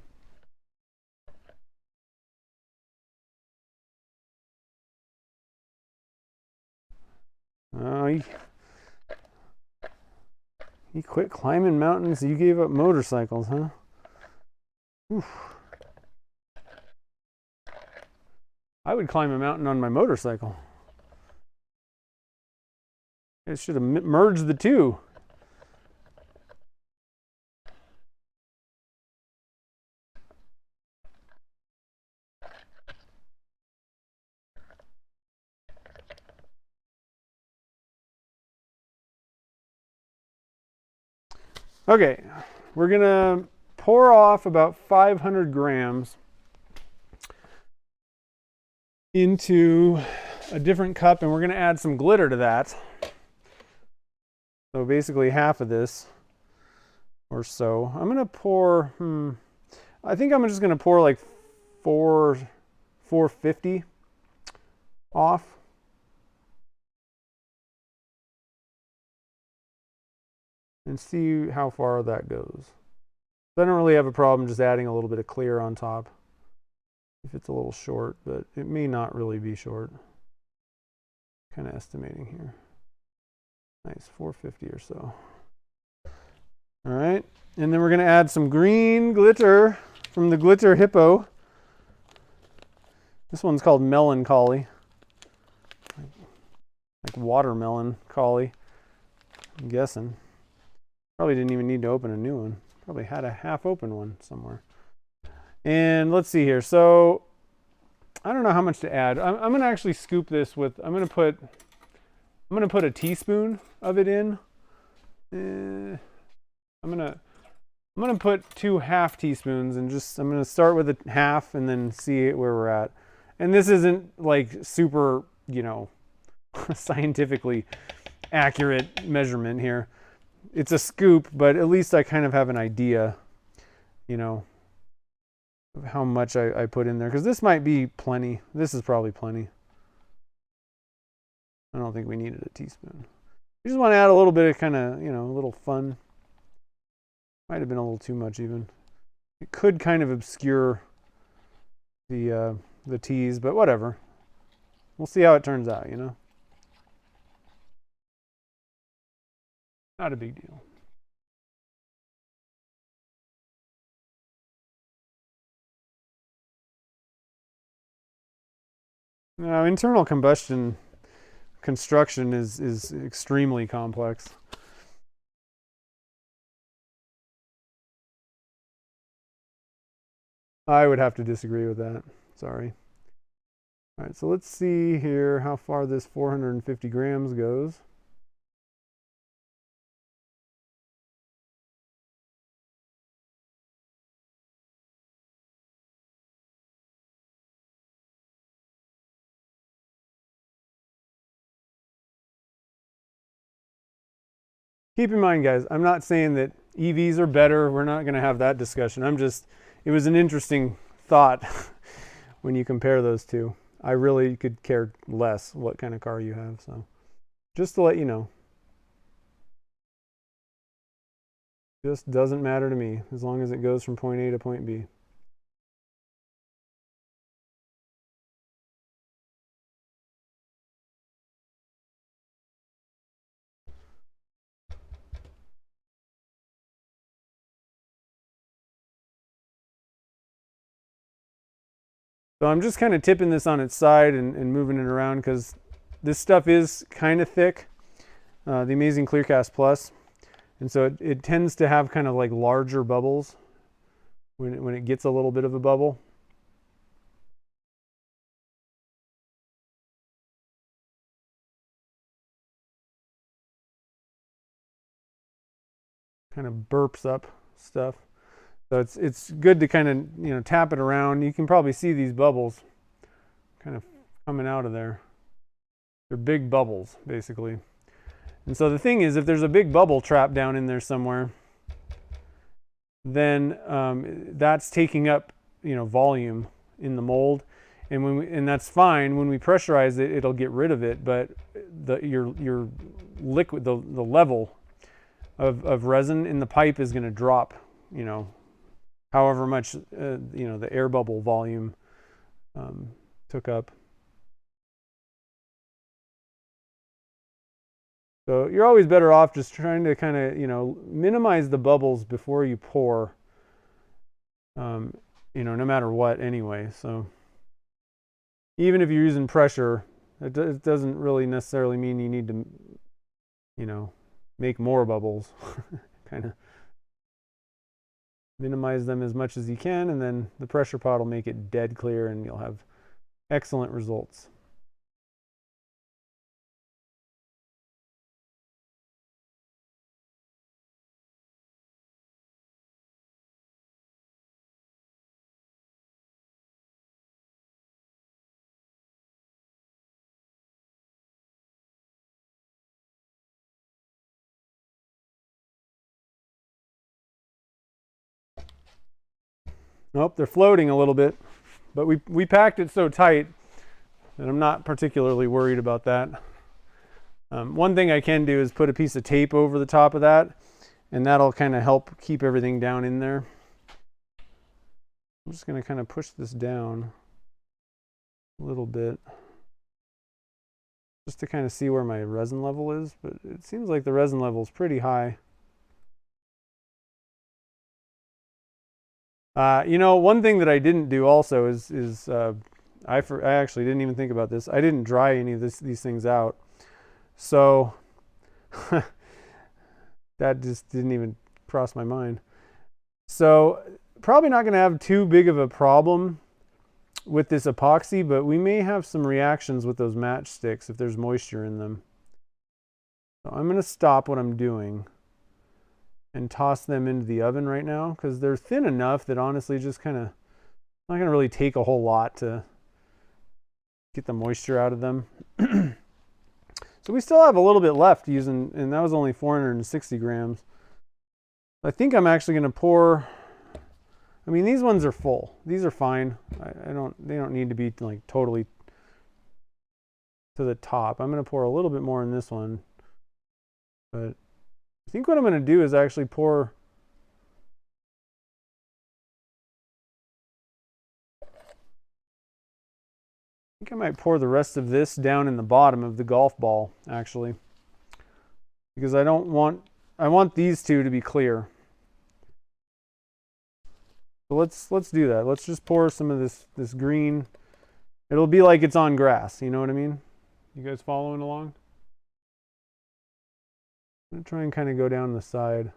You quit climbing mountains, you gave up motorcycles, huh? Oof. I would climb a mountain on my motorcycle. I should have merged the two. Okay, we're gonna pour off about 500 grams into a different cup, and we're gonna add some glitter to that. So basically half of this or so. I'm gonna pour, I think I'm just gonna pour like 450 off. And see how far that goes. I don't really have a problem just adding a little bit of clear on top if it's a little short, but it may not really be short. Kind of estimating here. Nice, 450 or so. All right, and then we're gonna add some green glitter from the Glitter Hippo. This one's called Melancholy. Like watermelon collie, I'm guessing. Probably didn't even need to open a new one. Probably had a half open one somewhere. And let's see here. So I don't know how much to add. I'm going to actually scoop this with, I'm going to put a teaspoon of it in. I'm going to put 2 half teaspoons and I'm going to start with a half and then see where we're at. And this isn't like super, you know, scientifically accurate measurement here. It's a scoop, but at least I kind of have an idea, you know, of how much I put in there. Because this might be plenty. This is probably plenty. I don't think we needed a teaspoon. You just want to add a little bit of kind of, you know, a little fun. Might have been a little too much even. It could kind of obscure the teas, but whatever. We'll see how it turns out, you know. Not a big deal. Now, internal combustion construction is extremely complex. I would have to disagree with that. Sorry. All right, so let's see here how far this 450 grams goes. Keep in mind, guys, I'm not saying that EVs are better. We're not going to have that discussion. It was an interesting thought when you compare those two. I really could care less what kind of car you have. So just to let you know, just doesn't matter to me as long as it goes from point A to point B. So I'm just kind of tipping this on its side and moving it around because this stuff is kind of thick, the Amazing Clearcast Plus. And so it tends to have kind of like larger bubbles when it gets a little bit of a bubble. Kind of burps up stuff. So it's good to kind of, you know, tap it around. You can probably see these bubbles kind of coming out of there. They're big bubbles, basically. And so the thing is, if there's a big bubble trapped down in there somewhere, then that's taking up, you know, volume in the mold. And and that's fine. When we pressurize it, it'll get rid of it. But your liquid, the level of resin in the pipe is going to drop, you know, however much you know, the air bubble volume took up. So you're always better off just trying to kind of, you know, minimize the bubbles before you pour, you know, no matter what anyway. So even if you're using pressure, it doesn't really necessarily mean you need to, you know, make more bubbles. Kind of minimize them as much as you can, and then the pressure pot will make it dead clear and you'll have excellent results. Nope, they're floating a little bit, but we packed it so tight that I'm not particularly worried about that. One thing I can do is put a piece of tape over the top of that, and that'll kind of help keep everything down in there. I'm just going to kind of push this down a little bit just to kind of see where my resin level is, but it seems like the resin level is pretty high. You know, one thing that I didn't do also is I actually didn't even think about this. I didn't dry any of these things out. So that just didn't even cross my mind. So probably not going to have too big of a problem with this epoxy, but we may have some reactions with those matchsticks if there's moisture in them. So I'm going to stop what I'm doing and toss them into the oven right now because they're thin enough that honestly just kind of not going to really take a whole lot to get the moisture out of them. So we still have a little bit left using, and that was only 460 grams. I think I'm actually going to pour, I mean, these ones are full. These are fine. They don't need to be like totally to the top. I'm going to pour a little bit more in this one. But I think what I'm going to do is actually pour I think I might pour the rest of this down in the bottom of the golf ball, actually. Because I want these two to be clear. So let's do that. Let's just pour some of this green. It'll be like it's on grass, you know what I mean? You guys following along? I'm gonna try and kind of go down the side.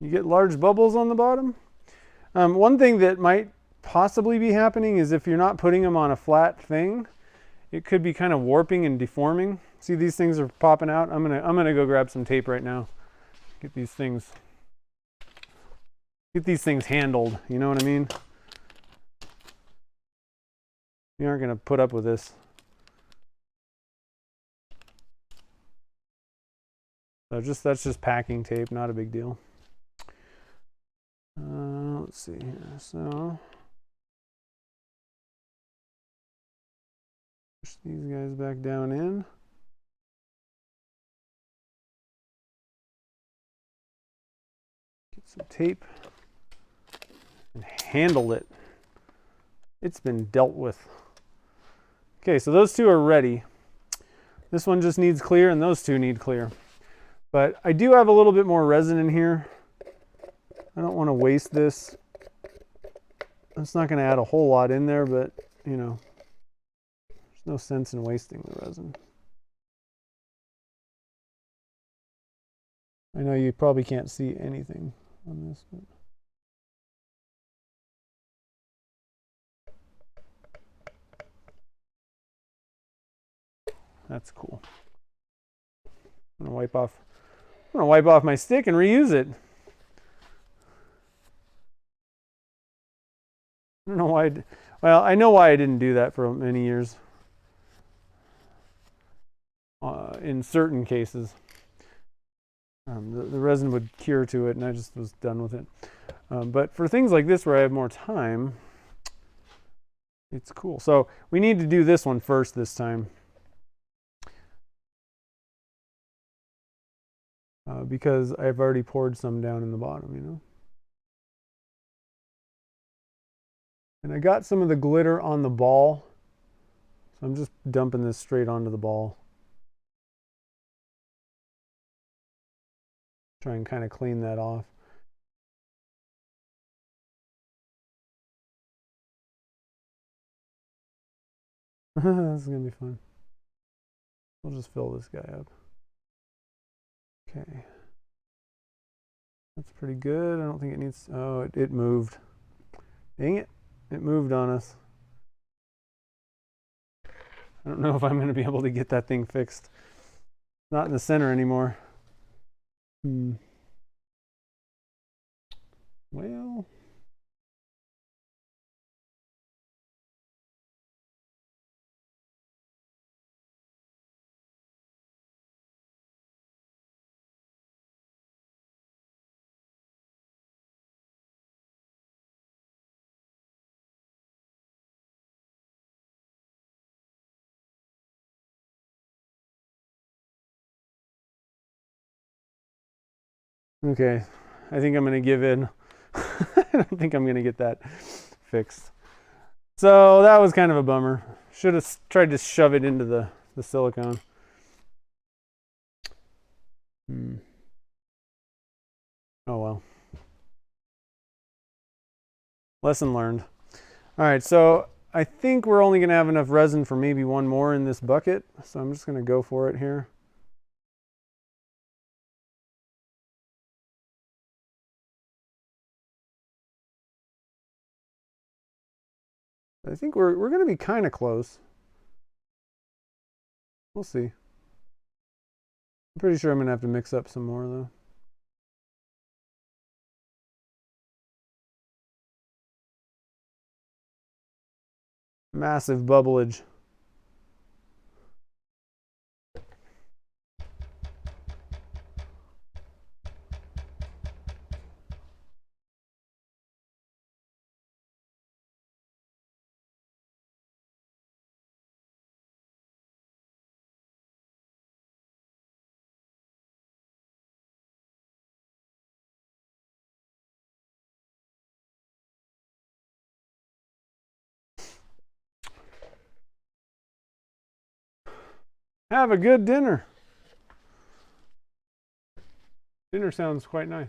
You get large bubbles on the bottom. One thing that might possibly be happening is if you're not putting them on a flat thing, it could be kind of warping and deforming. See, these things are popping out. I'm gonna go grab some tape right now. Get these things handled. You know what I mean? You aren't gonna put up with this. So that's just packing tape, not a big deal. Let's see here. So push these guys back down in. Get some tape and handle it. It's been dealt with. Okay, so those two are ready. This one just needs clear and those two need clear. But I do have a little bit more resin in here. I don't want to waste this. It's not going to add a whole lot in there, but you know, there's no sense in wasting the resin. I know you probably can't see anything on this, but that's cool. I'm gonna wipe off my stick and reuse it. I don't know why. Well, I know why I didn't do that for many years. In certain cases, the resin would cure to it, and I just was done with it. But for things like this where I have more time, it's cool. So we need to do this one first this time. Because I've already poured some down in the bottom, you know. And I got some of the glitter on the ball, so I'm just dumping this straight onto the ball. Try and kind of clean that off. This is gonna be fun. We'll just fill this guy up. Okay. That's pretty good. I don't think it needs, oh, it moved. Dang it. It moved on us. I don't know if I'm going to be able to get that thing fixed. Not in the center anymore. Well, Okay, I think I'm gonna give in. I don't think I'm gonna get that fixed. So that was kind of a bummer. Should have tried to shove it into the silicone. Oh well. Lesson learned. All right, so I think we're only gonna have enough resin for maybe one more in this bucket. So I'm just gonna go for it here. I think we're gonna be kind of close. We'll see. I'm pretty sure I'm gonna have to mix up some more though. Massive bubblage. Have a good dinner. Dinner sounds quite nice.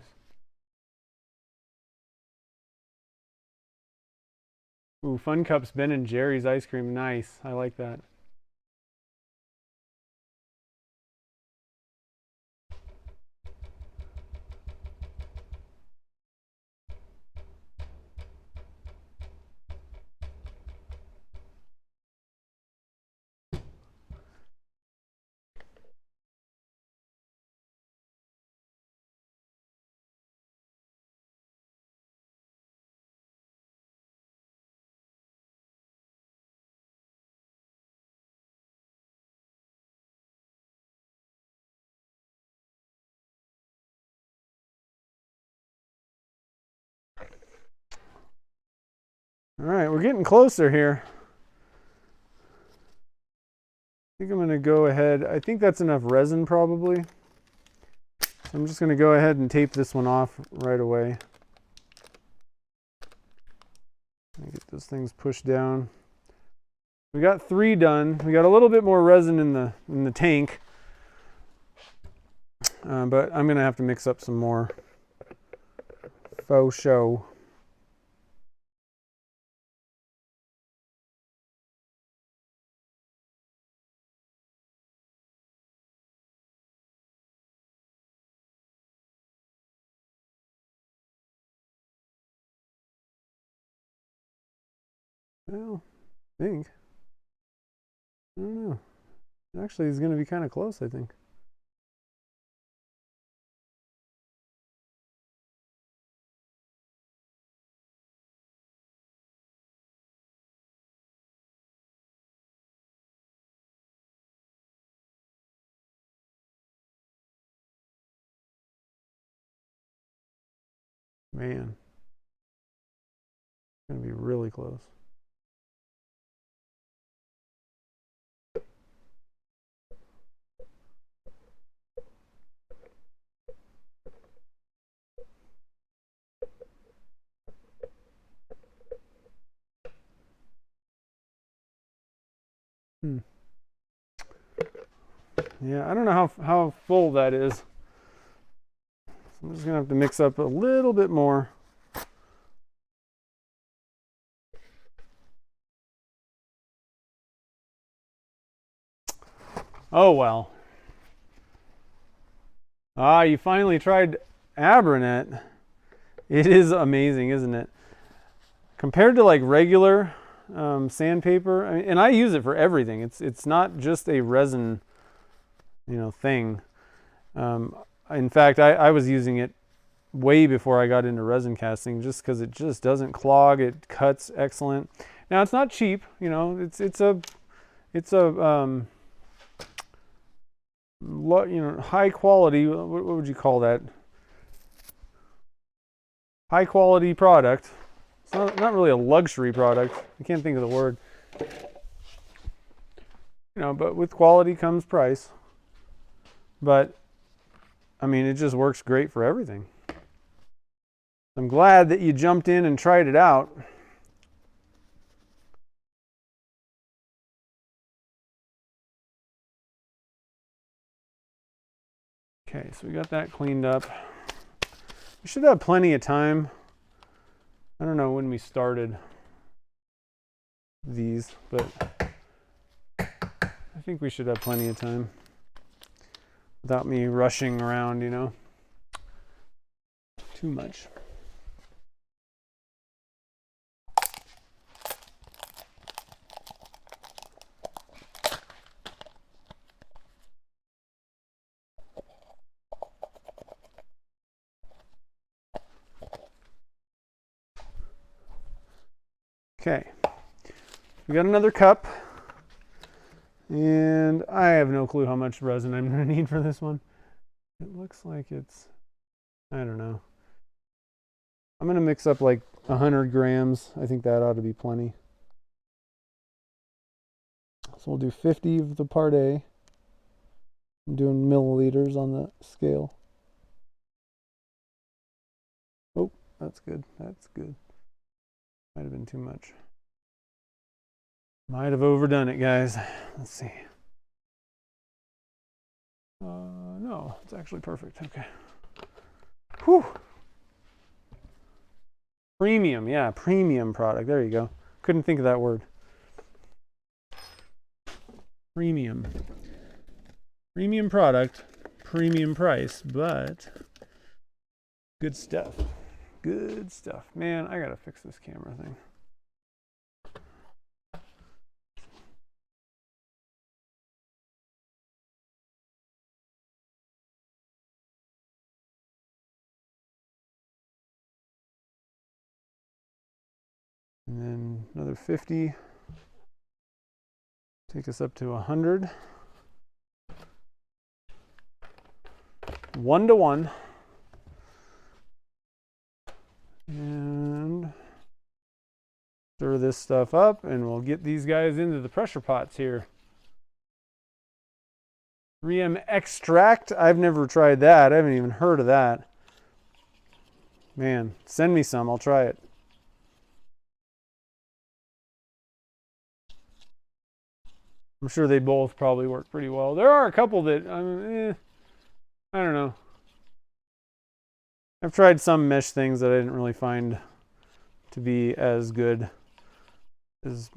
Ooh, Fun Cups Ben and Jerry's ice cream. Nice. I like that. All right, we're getting closer here. I think I'm gonna go ahead. I think that's enough resin probably. So I'm just gonna go ahead and tape this one off right away. Get those things pushed down. We got 3 done. We got a little bit more resin in the tank, but I'm gonna have to mix up some more. Faux show. Well, I think. I don't know. Actually, it's going to be kind of close, I think. Man, it's going to be really close. Yeah, I don't know how full that is. So I'm just going to have to mix up a little bit more. Oh, well. Ah, you finally tried Abranet. It is amazing, isn't it? Compared to like regular sandpaper, and I use it for everything. It's not just a resin, thing. In fact, I was using it way before I got into resin casting, just because it just doesn't clog. It cuts excellent. Now it's not cheap, It's a high quality. What would you call that? High quality product. It's not really a luxury product. I can't think of the word. But with quality comes price. But I mean, it just works great for everything. I'm glad that you jumped in and tried it out. Okay, so we got that cleaned up. We should have plenty of time. I don't know when we started these, but I think we should have plenty of time without me rushing around, you know, too much. Okay, we got another cup, and I have no clue how much resin I'm going to need for this one. It looks like it's, I don't know. I'm going to mix up like 100 grams. I think that ought to be plenty. So we'll do 50 of the part A. I'm doing milliliters on the scale. Oh, that's good. That's good. Might have been too much. Might have overdone it, guys. Let's see. No, it's actually perfect. Okay. Whew. Premium, yeah, premium product. There you go. Couldn't think of that word. Premium. Premium product, premium price, but good stuff. Good stuff. Man, I gotta fix this camera thing. And then another 50. Take us up to 100. 1 to 1. And stir this stuff up, and we'll get these guys into the pressure pots here. 3M extract. I've never tried that. I haven't even heard of that. Man, send me some. I'll try it. I'm sure they both probably work pretty well. There are a couple that, I don't know. I've tried some mesh things that I didn't really find to be as good as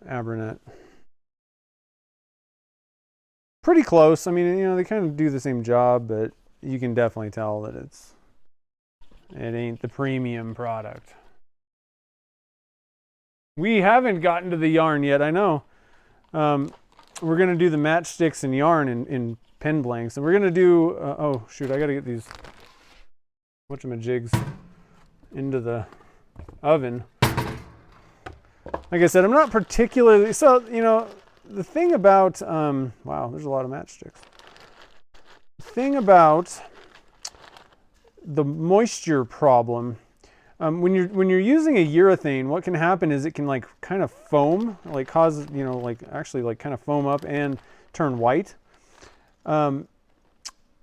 Abranet. Pretty close. I mean, you know, they kind of do the same job, but you can definitely tell that it ain't the premium product. We haven't gotten to the yarn yet, I know. We're going to do the matchsticks and yarn in pen blanks. And we're going to do, oh shoot, I got to get these whatchamajigs into the oven. Like I said, I'm not particularly, so, you know, the thing about, wow, there's a lot of matchsticks. The thing about the moisture problem, when you're using a urethane, what can happen is it can like kind of foam, like cause, you know, like actually like kind of foam up and turn white.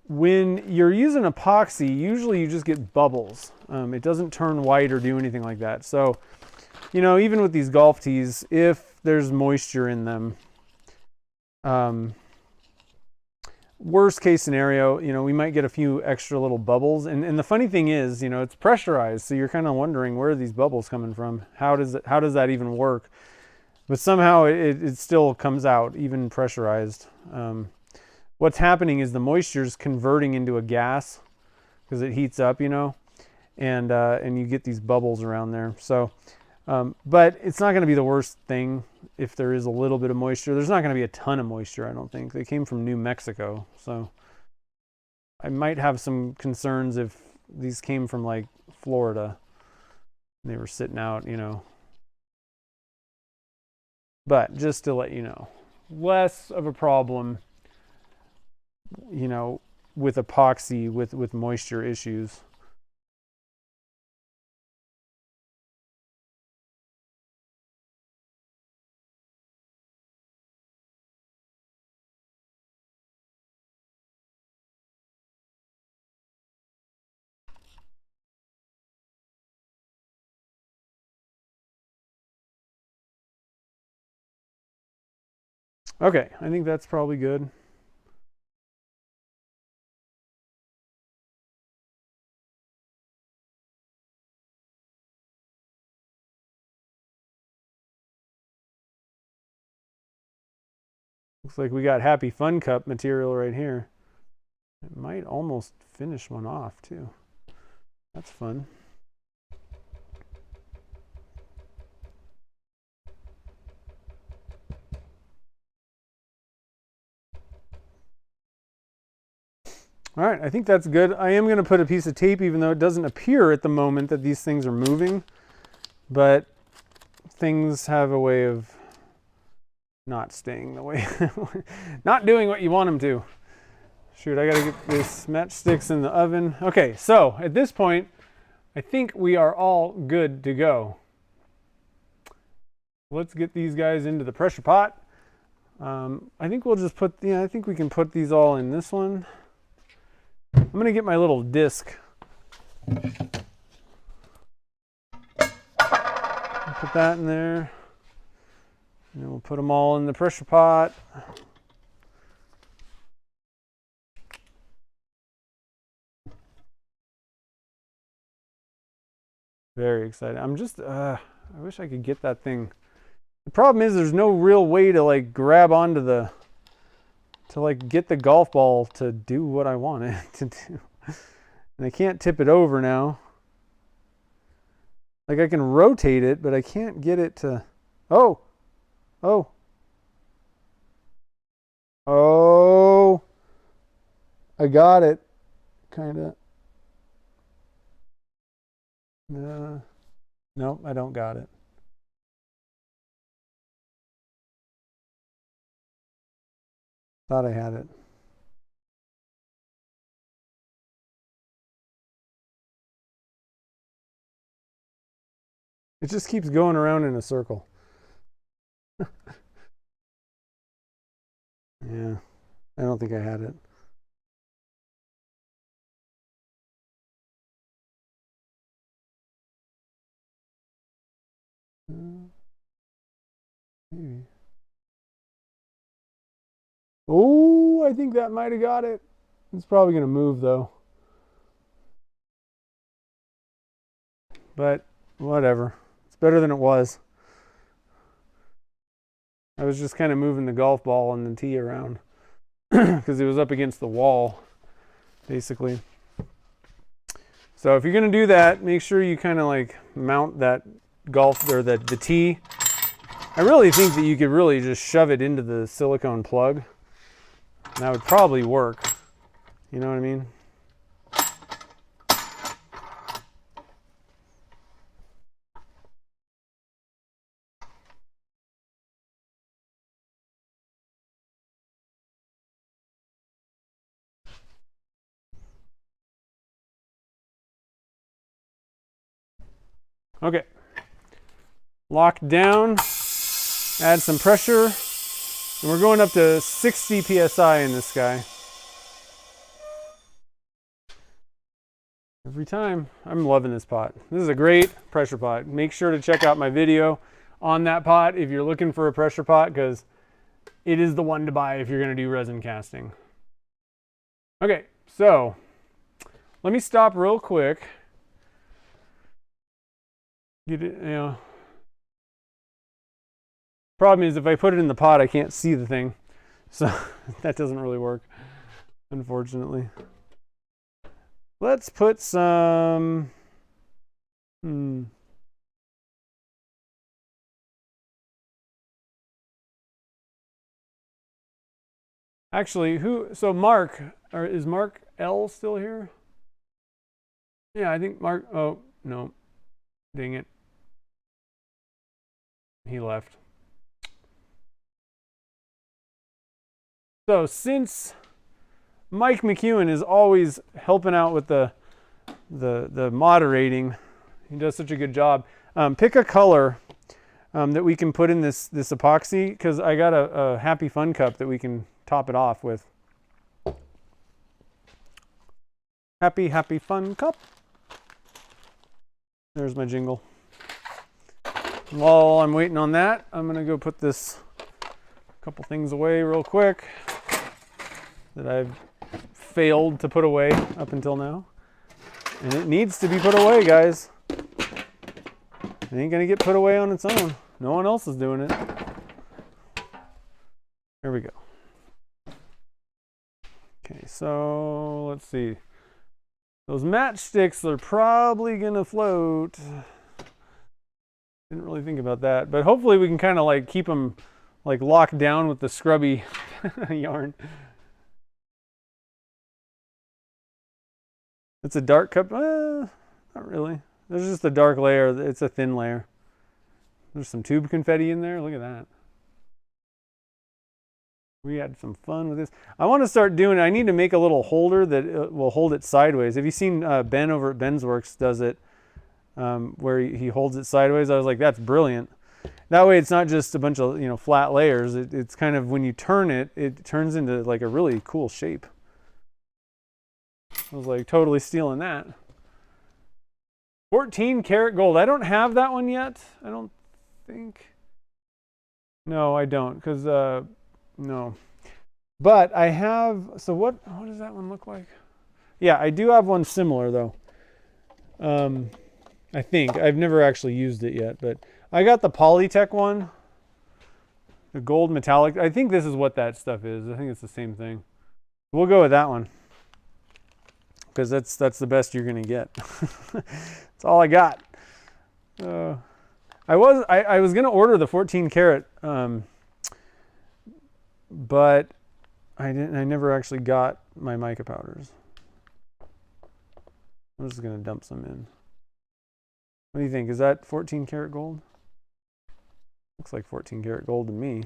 When you're using epoxy, usually you just get bubbles. It doesn't turn white or do anything like that. So, you know, even with these golf tees, if there's moisture in them, worst case scenario, you know, we might get a few extra little bubbles. And the funny thing is, you know, it's pressurized. So you're kind of wondering, where are these bubbles coming from? How does that even work? But somehow it still comes out, even pressurized. What's happening is the moisture is converting into a gas because it heats up, you know, and you get these bubbles around there. So, but it's not going to be the worst thing if there is a little bit of moisture. There's not going to be a ton of moisture, I don't think. They came from New Mexico, so I might have some concerns if these came from like Florida and they were sitting out, you know. But just to let you know, less of a problem, you know, with epoxy with moisture issues. Okay, I think that's probably good. Looks like we got Happy Fun Cup material right here. It might almost finish one off too. That's fun. All right, I think that's good. I am going to put a piece of tape, even though it doesn't appear at the moment that these things are moving, but things have a way of not staying the way, not doing what you want them to. Shoot, I got to get this matchsticks in the oven. Okay, so at this point, I think we are all good to go. Let's get these guys into the pressure pot. I think we'll just put, I think we can put these all in this one. I'm going to get my little disc. Put that in there. And then we'll put them all in the pressure pot. Very excited. I'm just, I wish I could get that thing. The problem is there's no real way to like grab onto the, to like get the golf ball to do what I want it to do. And I can't tip it over now. Like I can rotate it, but I can't get it to, oh, I got it, kind of. Nope, I don't got it. Thought I had it. It just keeps going around in a circle. Yeah, I don't think I had it. Maybe. Oh, I think that might have got it. It's probably going to move though. But whatever. It's better than it was. I was just kind of moving the golf ball and the tee around because it was up against the wall, basically. So if you're going to do that, make sure you kind of like mount that golf or the tee. I really think that you could really just shove it into the silicone plug. That would probably work. You know what I mean? Okay. Lock down. Add some pressure. And we're going up to 60 psi in this guy. Every time. I'm loving this pot. This is a great pressure pot. Make sure to check out my video on that pot if you're looking for a pressure pot, because it is the one to buy if you're going to do resin casting. Okay, so let me stop real quick. Get it, you know. Problem is if I put it in the pot, I can't see the thing. So that doesn't really work, unfortunately. Let's put some, Actually, so Mark, or is Mark L still here? Yeah, I think Mark, oh, no, dang it. He left. So since Mike McEwen is always helping out with the moderating, he does such a good job. Pick a color that we can put in this epoxy, because I got a Happy Fun Cup that we can top it off with. Happy Fun Cup. There's my jingle. While I'm waiting on that, I'm gonna go put this couple things away real quick that I've failed to put away up until now. And it needs to be put away, guys. It ain't gonna get put away on its own. No one else is doing it. Here we go. Okay, so let's see. Those matchsticks are probably gonna float. Didn't really think about that, but hopefully we can kind of like keep them like locked down with the scrubby yarn. It's a dark cup. Not really. There's just a dark layer. It's a thin layer. There's some tube confetti in there. Look at that. We had some fun with this. I want to start doing it. I need to make a little holder that will hold it sideways. Have you seen Ben over at Ben's Works does it where he holds it sideways? I was like, that's brilliant. That way it's not just a bunch of flat layers. It's kind of, when you turn it, it turns into like a really cool shape. I was like totally stealing that. 14 karat gold. I don't have that one yet. I don't think. No, I don't, because no. But I have, so what does that one look like? Yeah, I do have one similar though. I think. I've never actually used it yet, but I got the Polytech one. The gold metallic. I think this is what that stuff is. I think it's the same thing. We'll go with that one, because that's the best you're gonna get. That's all I got. I was gonna order the 14 karat, but I never actually got my mica powders. I'm just gonna dump some in. What do you think? Is that 14 karat gold? Looks like 14 karat gold to me.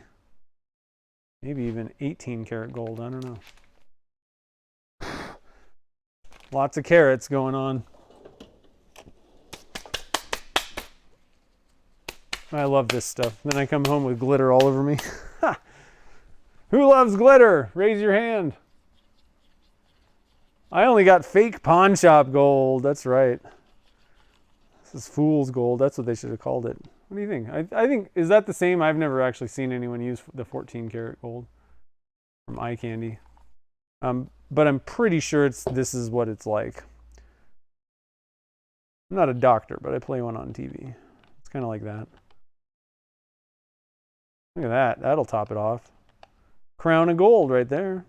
Maybe even 18 karat gold. I don't know. Lots of carats going on. I love this stuff. Then I come home with glitter all over me. Who loves glitter? Raise your hand. I only got fake pawn shop gold. That's right. This is fool's gold. That's what they should have called it. What do you think? I think, is that the same? I've never actually seen anyone use the 14 karat gold from Eye Candy. But I'm pretty sure this is what it's like. I'm not a doctor, but I play one on TV. It's kind of like that. Look at that. That'll top it off. Crown of gold right there.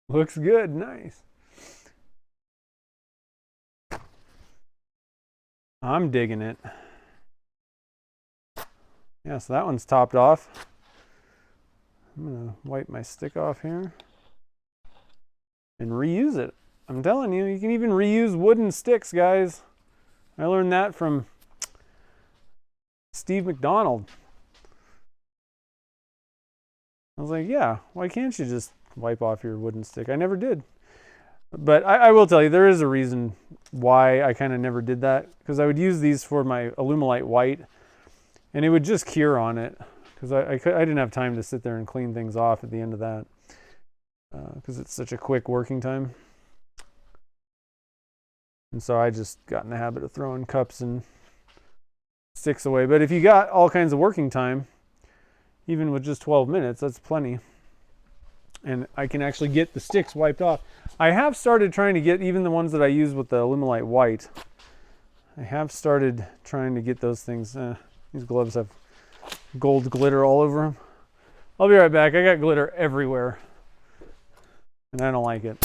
Looks good. Nice. I'm digging it. Yeah, so that one's topped off. I'm gonna wipe my stick off here and reuse it. I'm telling you, you can even reuse wooden sticks, guys. I learned that from Steve McDonald. I was like, yeah, why can't you just wipe off your wooden stick? I never did. But I will tell you, there is a reason why I kind of never did that, because I would use these for my Alumilite white, and it would just cure on it, because I didn't have time to sit there and clean things off at the end of that, because it's such a quick working time. And so I just got in the habit of throwing cups and sticks away. But if you got all kinds of working time, even with just 12 minutes, that's plenty. And I can actually get the sticks wiped off. I have started trying to get even the ones that I use with the Alumilite white. I have started trying to get those things. These gloves have gold glitter all over them. I'll be right back. I got glitter everywhere, and I don't like it.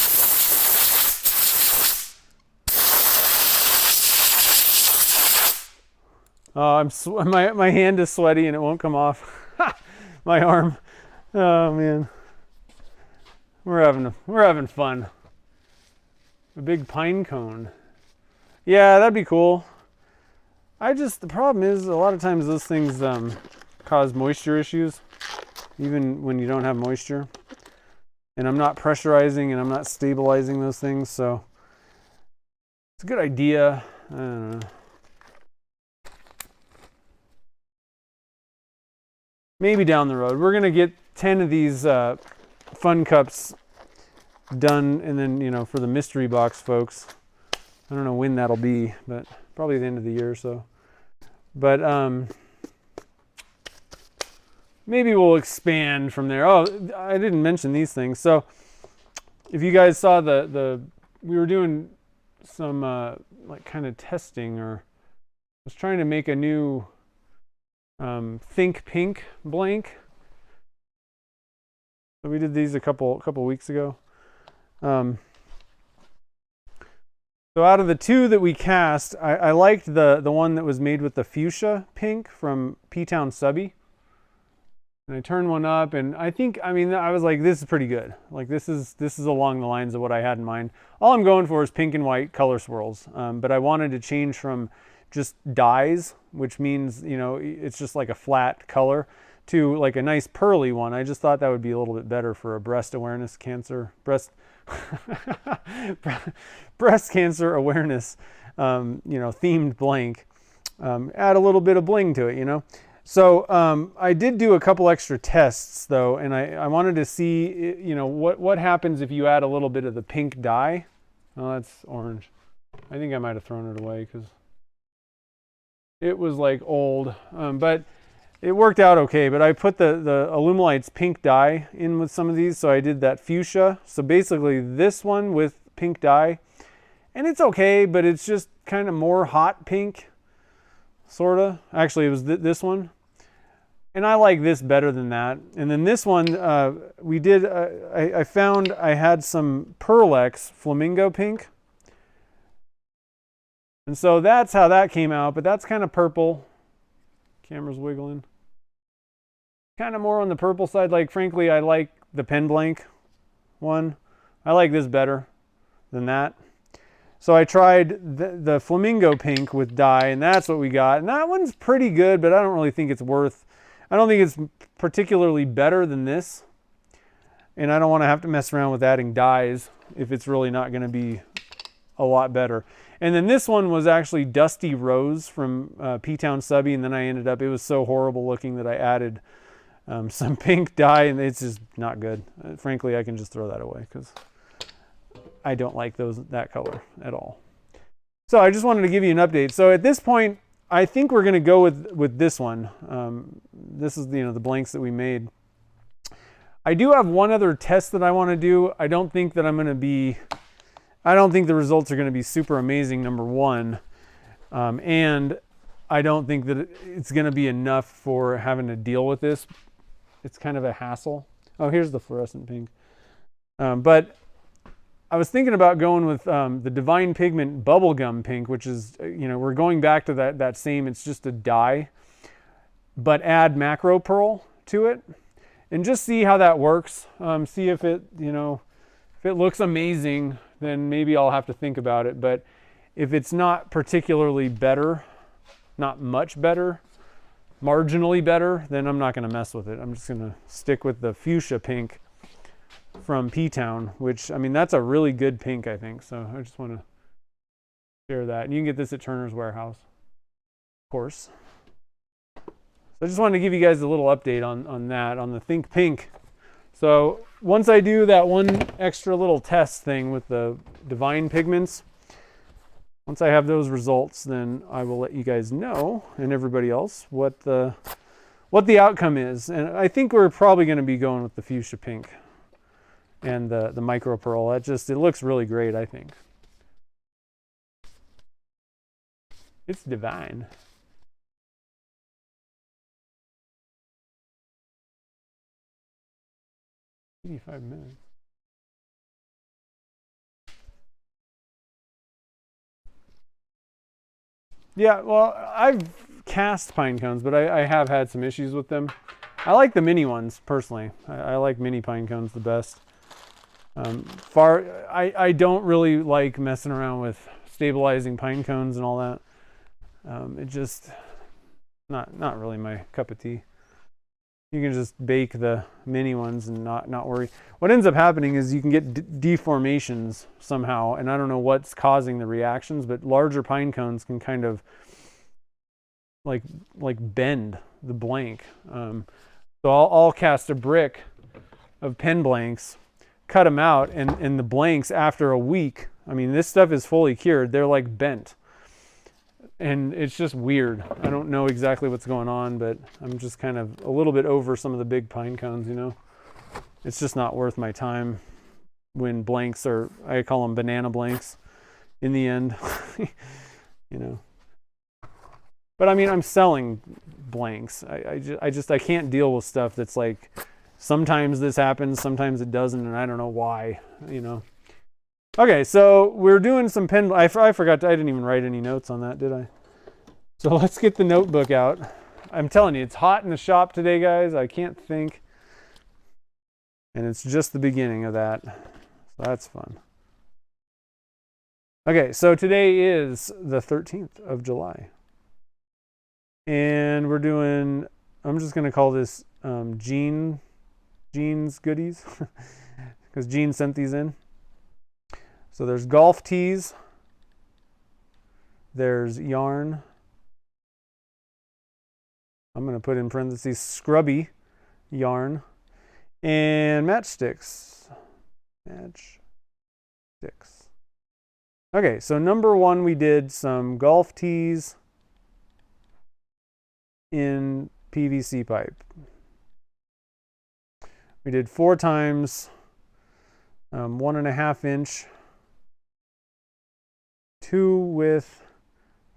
Oh, my hand is sweaty and it won't come off. My arm. Oh man. We're having fun. A big pine cone. Yeah, that'd be cool. The problem is a lot of times those things cause moisture issues, even when you don't have moisture. And I'm not pressurizing and I'm not stabilizing those things, so it's a good idea. I don't know. Maybe down the road. We're gonna get 10 of these fun cups done. And then, you know, for the mystery box folks, I don't know when that'll be, but probably the end of the year or so. But maybe we'll expand from there. Oh, I didn't mention these things. So if you guys saw we were doing some like kind of testing, or I was trying to make a new Think Pink blank. So we did these a couple weeks ago. So out of the two that we cast, I liked the one that was made with the fuchsia pink from P-Town Subby. And I turned one up, and I was like, this is pretty good. Like this is along the lines of what I had in mind. All I'm going for is pink and white color swirls. But I wanted to change from just dyes, which means, you know, it's just like a flat color, to like a nice pearly one. I just thought that would be a little bit better for a breast cancer awareness, you know, themed blank. Add a little bit of bling to it, you know. So I did do a couple extra tests though, and I wanted to see, you know, what happens if you add a little bit of the pink dye. Oh, that's orange. I think I might have thrown it away because it was like old, but it worked out okay. But I put the Alumilite's pink dye in with some of these, so I did that fuchsia. So basically this one with pink dye, and it's okay, but it's just kind of more hot pink. Sorta. Actually, it was this one. And I like this better than that. And then this one, we did, I found I had some Pearl-X Flamingo Pink. And so that's how that came out, but that's kind of purple. Camera's wiggling. Kind of more on the purple side. Like, frankly, I like the pen blank one. I like this better than that. So I tried the Flamingo Pink with dye, and that's what we got. And that one's pretty good, but I don't really think it's I don't think it's particularly better than this. And I don't want to have to mess around with adding dyes if it's really not going to be a lot better. And then this one was actually Dusty Rose from P-Town Subby, and then it was so horrible looking that I added some pink dye, and it's just not good. Frankly, I can just throw that away because I don't like that color at all. So I just wanted to give you an update. So at this point, I think we're going to go with this one. This is the blanks that we made. I do have one other test that I want to do. I don't think the results are going to be super amazing, number one. And I don't think that it's going to be enough for having to deal with this. It's kind of a hassle. Oh, here's the fluorescent pink. But I was thinking about going with the Divine Pigment Bubblegum Pink, which is, we're going back to that same, it's just a dye, but add macro pearl to it and just see how that works. See if it looks amazing, then maybe I'll have to think about it. But if it's not particularly better, not much better, marginally better, then I'm not going to mess with it. I'm just going to stick with the fuchsia pink from P-Town, which, that's a really good pink, I think. So I just want to share that. And you can get this at Turner's Warehouse, of course. So I just wanted to give you guys a little update on that, on the Think Pink. So once I do that one extra little test thing with the Divine Pigments, once I have those results, then I will let you guys know, and everybody else, what the outcome is. And I think we're probably going to be going with the fuchsia pink and the micro pearl. It looks really great, I think. It's divine. $85 minutes. Yeah, well, I've cast pine cones, but I have had some issues with them. I like the mini ones, personally. I like mini pine cones the best. I don't really like messing around with stabilizing pine cones and all that. It just not really my cup of tea. You can just bake the mini ones and not worry. What ends up happening is you can get deformations somehow, and I don't know what's causing the reactions, but larger pine cones can kind of like bend the blank. So I'll cast a brick of pen blanks cut them out, and the blanks after a week, I mean, this stuff is fully cured, they're like bent. And it's just weird. I don't know exactly what's going on, but I'm just kind of a little bit over some of the big pine cones, you know. It's just not worth my time when blanks are, I call them banana blanks in the end, you know. But I mean, I'm selling blanks. I can't deal with stuff that's like, sometimes this happens, sometimes it doesn't, and I don't know why, you know. Okay, so we're doing some pen. I forgot. I didn't even write any notes on that, did I? So let's get the notebook out. I'm telling you, it's hot in the shop today, guys. I can't think. And it's just the beginning of that. So that's fun. Okay, so today is the 13th of July. And we're doing, I'm just going to call this Jeans goodies. Because Jean sent these in. So there's golf tees, there's yarn, I'm going to put in parentheses scrubby yarn, and matchsticks. Matchsticks. Okay, so number one, we did some golf tees in PVC pipe. We did 4 times 1.5 inch. 2 with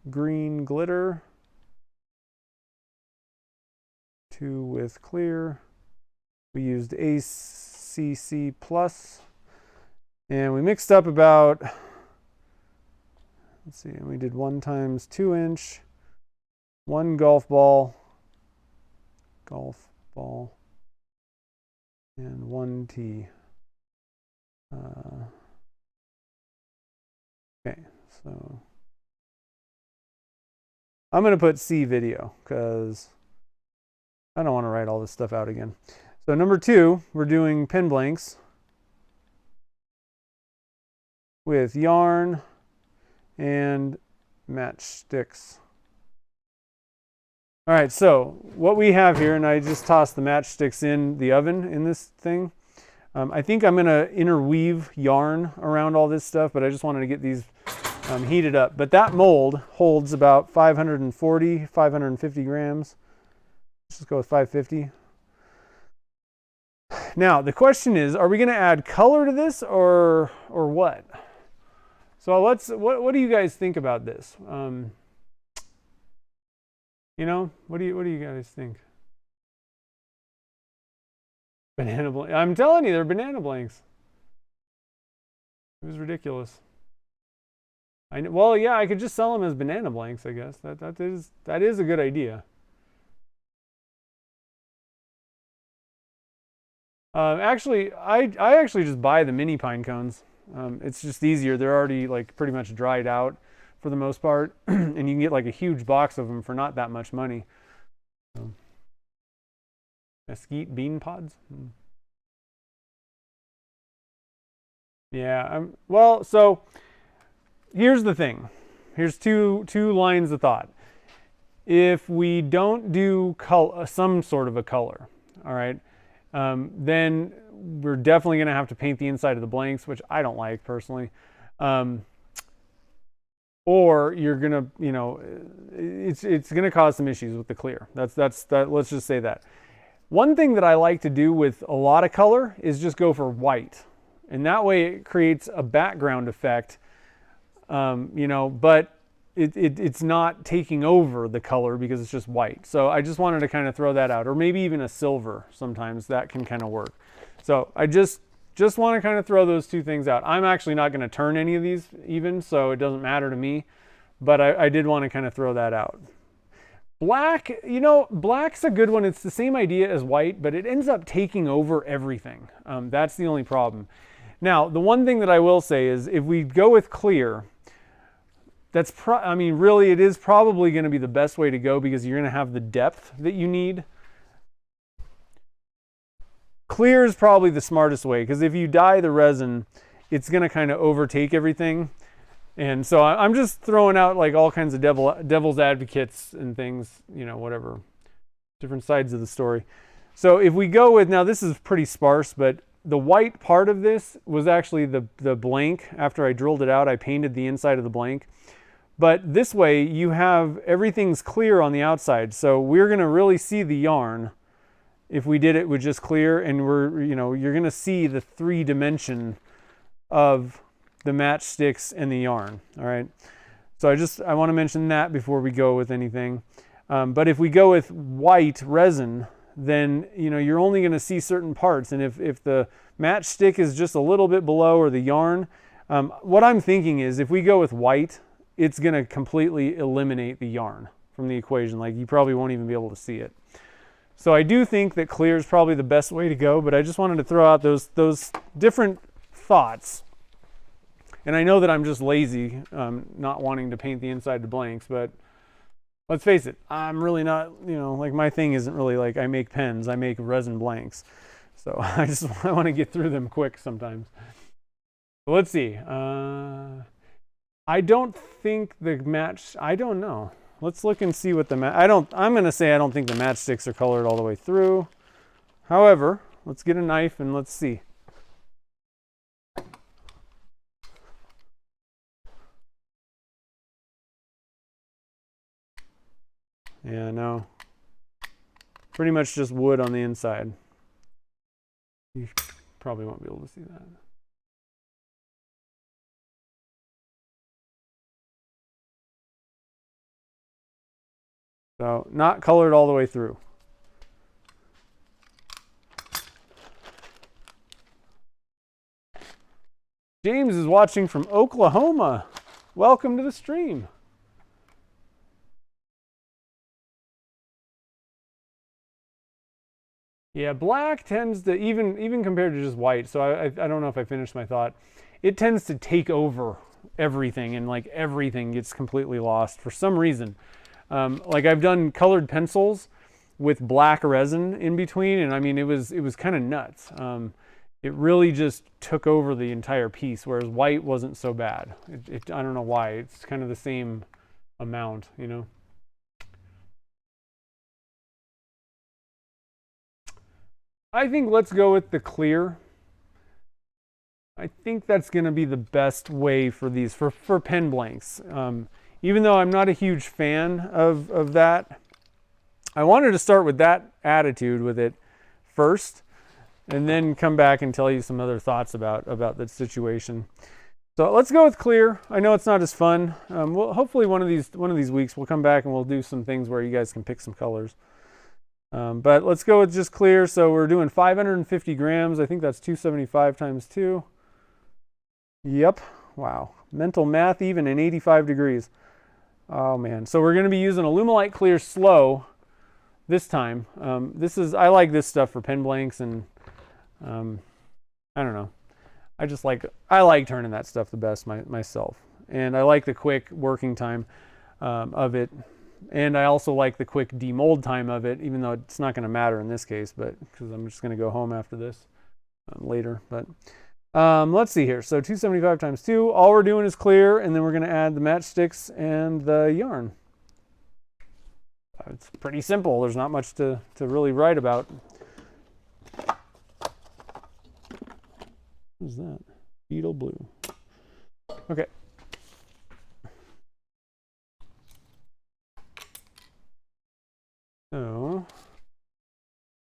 green glitter, 2 with clear. We used ACC plus, and we mixed up about, let's see, we did 1 times 2 inch, 1 golf ball, and 1 tee. Okay. So I'm going to put C video because I don't want to write all this stuff out again. So number 2, we're doing pen blanks with yarn and matchsticks. All right, so what we have here, and I just tossed the matchsticks in the oven in this thing. I think I'm going to interweave yarn around all this stuff, but I just wanted to get these heated up. But that mold holds about 540, 550 grams. Let's just go with 550. Now, the question is, are we going to add color to this or what? So what do you guys think about this? You know, what do you guys think? Banana blank. I'm telling you, they're banana blanks. It was ridiculous. Well, yeah, I could just sell them as banana blanks, I guess. That is a good idea. Actually, I actually just buy the mini pine cones. It's just easier. They're already like pretty much dried out for the most part, and you can get like a huge box of them for not that much money. Mesquite bean pods. Yeah. Well, so here's the thing. Here's two lines of thought. If we don't do some sort of a color, all right, then we're definitely going to have to paint the inside of the blanks, which I don't like personally. Or you're going to, you know, it's going to cause some issues with the clear. Let's just say that. One thing that I like to do with a lot of color is just go for white. And that way it creates a background effect, you know, but it's not taking over the color because it's just white. So I just wanted to kind of throw that out, or maybe even a silver sometimes that can kind of work. So I just want to kind of throw those two things out. I'm actually not going to turn any of these even, so it doesn't matter to me, but I did want to kind of throw that out. Black, you know, black's a good one. It's the same idea as white, but it ends up taking over everything. That's the only problem. Now, the one thing that I will say is if we go with clear, I mean, really, it is probably going to be the best way to go because you're going to have the depth that you need. Clear is probably the smartest way because if you dye the resin, it's going to kind of overtake everything. And so I'm just throwing out like all kinds of devil's advocates and things, you know, whatever, different sides of the story. So if we go with, now this is pretty sparse, but the white part of this was actually the blank. After I drilled it out, I painted the inside of the blank. But this way you have everything's clear on the outside. So we're gonna really see the yarn if we did it with just clear, and you're gonna see the 3-dimension of the matchsticks and the yarn, all right? So I wanna mention that before we go with anything. But if we go with white resin, then you're only gonna see certain parts. And if the matchstick is just a little bit below, or the yarn, what I'm thinking is if we go with white, it's gonna completely eliminate the yarn from the equation. Like, you probably won't even be able to see it. So I do think that clear is probably the best way to go, but I just wanted to throw out those different thoughts. And I know that I'm just lazy, not wanting to paint the inside to blanks, but let's face it, I'm really not, like, my thing isn't really like I make pens, I make resin blanks. So I want to get through them quick sometimes. So let's see. I don't think the I don't know. Let's look and see what I'm going to say I don't think the matchsticks are colored all the way through. However, let's get a knife and let's see. Yeah, no. Pretty much just wood on the inside. You probably won't be able to see that. So, not colored all the way through. James is watching from Oklahoma. Welcome to the stream. Yeah, black tends to, even compared to just white, so I don't know if I finished my thought, it tends to take over everything, and like everything gets completely lost for some reason. Like, I've done colored pencils with black resin in between, and I mean, it was kind of nuts. It really just took over the entire piece, whereas white wasn't so bad. I don't know why. It's kind of the same amount, I think let's go with the clear. I think that's going to be the best way for these, for pen blanks. Even though I'm not a huge fan of that, I wanted to start with that attitude with it first, and then come back and tell you some other thoughts about the situation. So let's go with clear. I know it's not as fun. Hopefully one of these weeks we'll come back and we'll do some things where you guys can pick some colors. But let's go with just clear. So we're doing 550 grams. I think that's 275 times 2. Yep. Wow. Mental math even in 85 degrees. Oh man. So we're going to be using Alumilite Clear Slow this time. I like this stuff for pen blanks, and I don't know. I like turning that stuff the best myself. And I like the quick working time of it. And I also like the quick demold time of it, even though it's not going to matter in this case, but because I'm just going to go home after this later. But let's see here. So 275 times 2. All we're doing is clear, and then we're going to add the matchsticks and the yarn. It's pretty simple. There's not much to really write about. What is that? Beetle blue. Okay. So,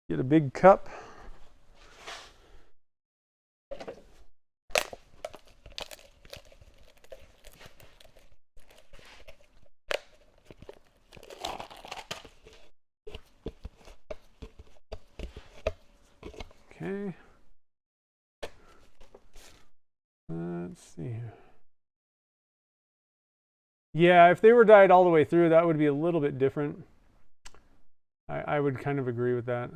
get a big cup. Okay. Let's see here. Yeah, if they were dyed all the way through, that would be a little bit different. I would kind of agree with that.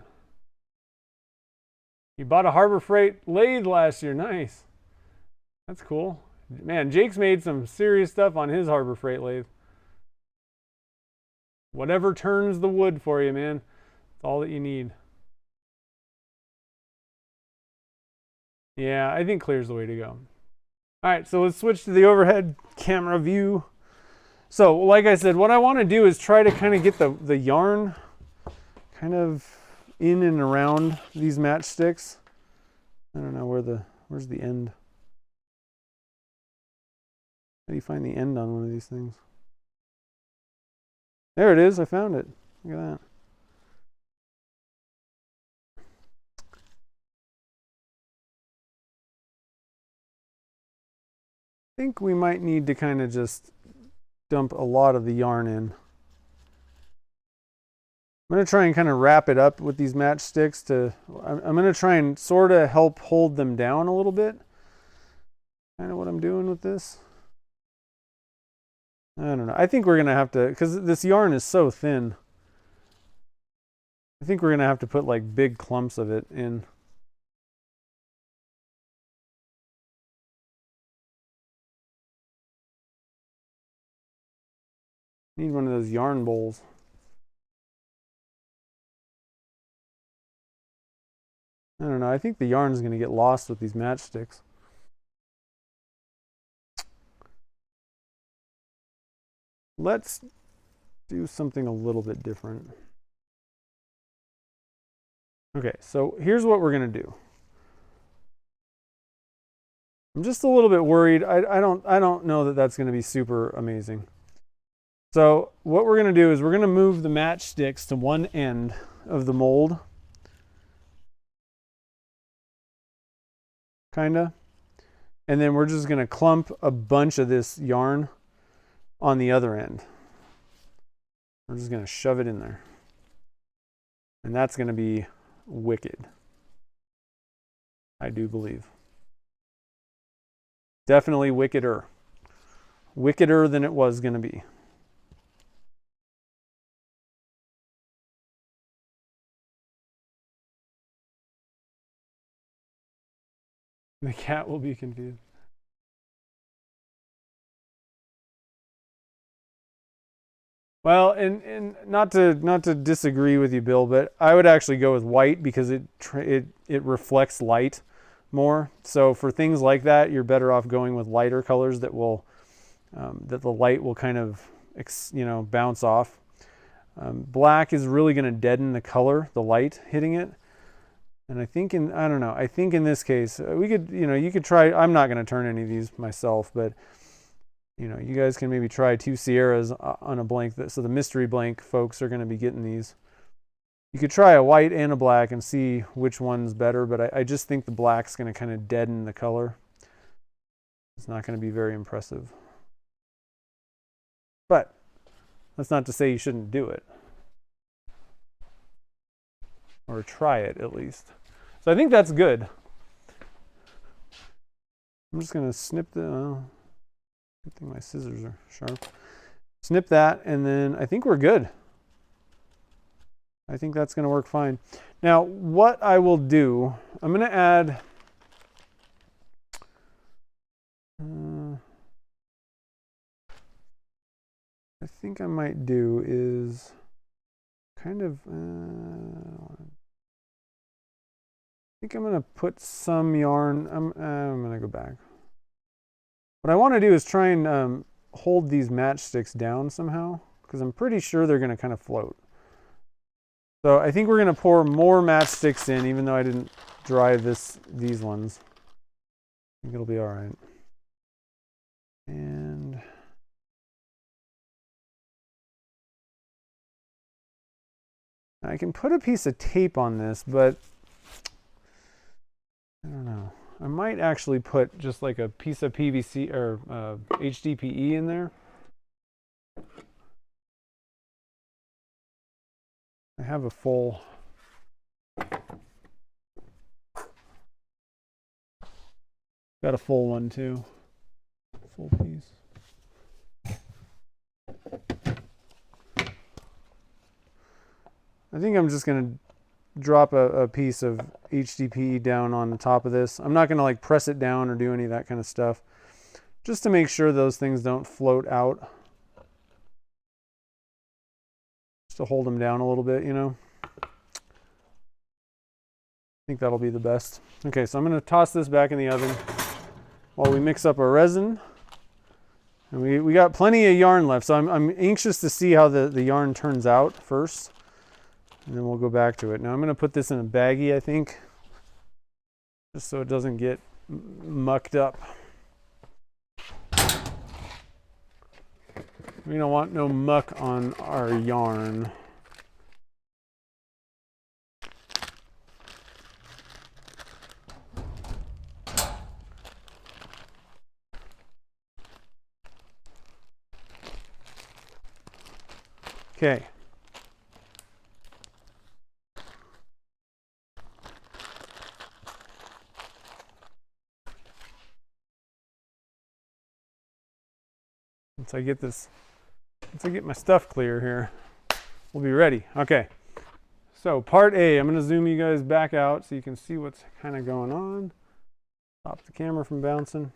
You bought a Harbor Freight lathe last year. Nice. That's cool. Man, Jake's made some serious stuff on his Harbor Freight lathe. Whatever turns the wood for you, man. That's all that you need. Yeah, I think clear's the way to go. All right, so let's switch to the overhead camera view. So, like I said, what I want to do is try to kind of get the yarn kind of in and around these matchsticks. I don't know where's the end. How do you find the end on one of these things? There it is, I found it. Look at that. I think we might need to kind of just dump a lot of the yarn in. I'm going to try and kind of wrap it up with these matchsticks I'm going to try and sort of help hold them down a little bit. Kind of what I'm doing with this. I don't know. I think we're going to have to, because this yarn is so thin, I think we're going to have to put like big clumps of it in. Need one of those yarn bowls. I don't know. I think the yarn is going to get lost with these matchsticks. Let's do something a little bit different. Okay, so here's what we're going to do. I'm just a little bit worried. I don't know that that's going to be super amazing. So what we're going to do is we're going to move the matchsticks to one end of the mold. Kinda. And then we're just going to clump a bunch of this yarn on the other end. We're just going to shove it in there. And that's going to be wicked. I do believe. Definitely wickeder. Wickeder than it was going to be. The cat will be confused. Well, and not to disagree with you, Bill, but I would actually go with white because it reflects light more. So for things like that, you're better off going with lighter colors that will that the light will kind of bounce off. Black is really going to deaden the color, the light hitting it. And I think I don't know. I think in this case we could you could try. I'm not going to turn any of these myself, but you guys can maybe try 2 Sierras on a blank. So the mystery blank folks are going to be getting these. You could try a white and a black and see which one's better, but I just think the black's going to kind of deaden the color. It's not going to be very impressive. But that's not to say you shouldn't do it. Or try it at least. So I think that's good. I'm just going to snip the... I think my scissors are sharp. Snip that, and then I think we're good. I think that's going to work fine. Now, what I will do, I'm going to add... I think I might do is kind of... I think I'm going to put some yarn... I'm going to go back. What I want to do is try and hold these matchsticks down somehow, because I'm pretty sure they're going to kind of float. So I think we're going to pour more matchsticks in, even though I didn't dry these ones. I think it'll be all right. And I can put a piece of tape on this, but I don't know. I might actually put just like a piece of PVC or HDPE in there. I have a full... Got a full one too. Full piece. I think I'm just going to drop a piece of HDPE down on the top of this. I'm not going to like press it down or do any of that kind of stuff, just to make sure those things don't float out. Just to hold them down a little bit, I think that'll be the best. Okay, so I'm going to toss this back in the oven while we mix up our resin. And we got plenty of yarn left, so I'm anxious to see how the yarn turns out first. And then we'll go back to it. Now I'm going to put this in a baggie, I think. just so it doesn't get mucked up. We don't want no muck on our yarn. Okay. Once I get my stuff clear here, we'll be ready. Okay. So part A, I'm going to zoom you guys back out so you can see what's kind of going on. Stop the camera from bouncing.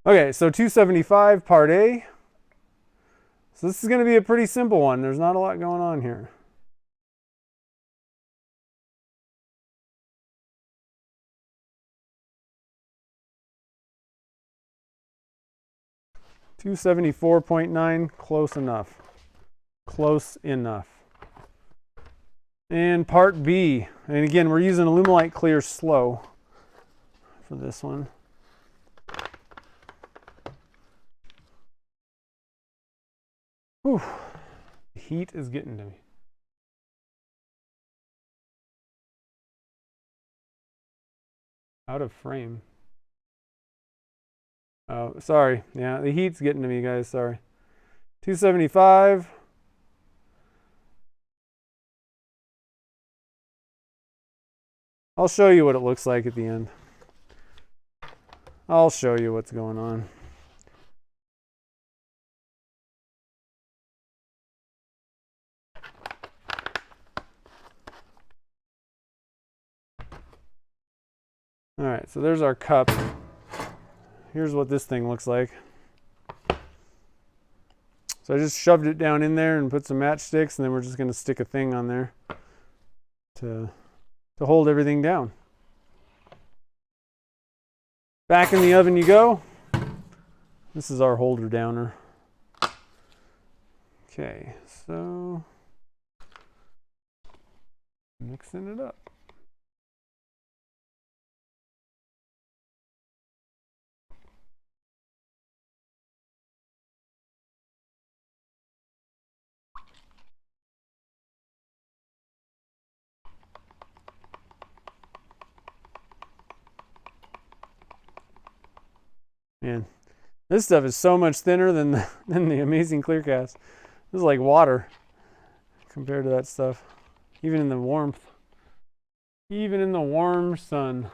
Okay, so 275 part A. So this is going to be a pretty simple one. There's not a lot going on here. $274.9, close enough. Close enough. And part B, and again, we're using Alumilite Clear Slow for this one. Whew. The heat is getting to me. Out of frame. Oh, sorry. Yeah, the heat's getting to me, guys. Sorry. 275. I'll show you what it looks like at the end. I'll show you what's going on. All right, so there's our cup. Here's what this thing looks like. So I just shoved it down in there and put some matchsticks, and then we're just going to stick a thing on there to hold everything down. Back in the oven you go. This is our holder downer. Okay, so mixing it up. Man, this stuff is so much thinner than the Amazing Clear Cast. This is like water compared to that stuff. Even in the warmth. Even in the warm sun.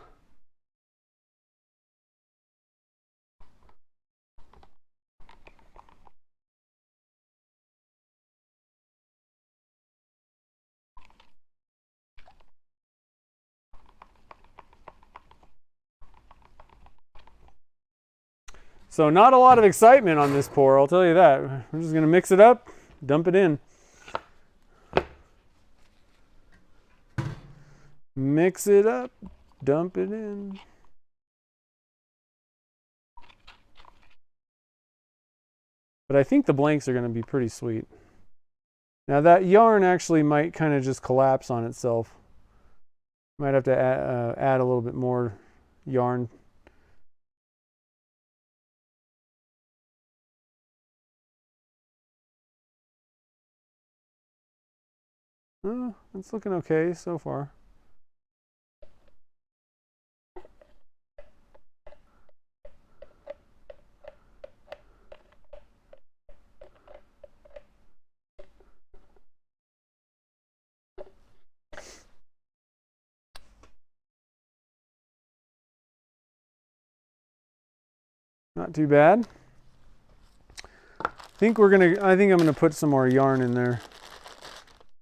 So not a lot of excitement on this pour, I'll tell you that. We're just gonna mix it up, dump it in. Mix it up, dump it in. But I think the blanks are gonna be pretty sweet. Now that yarn actually might kind of just collapse on itself. Might have to add a little bit more yarn. It's looking okay so far. Not too bad. I think I'm gonna put some more yarn in there,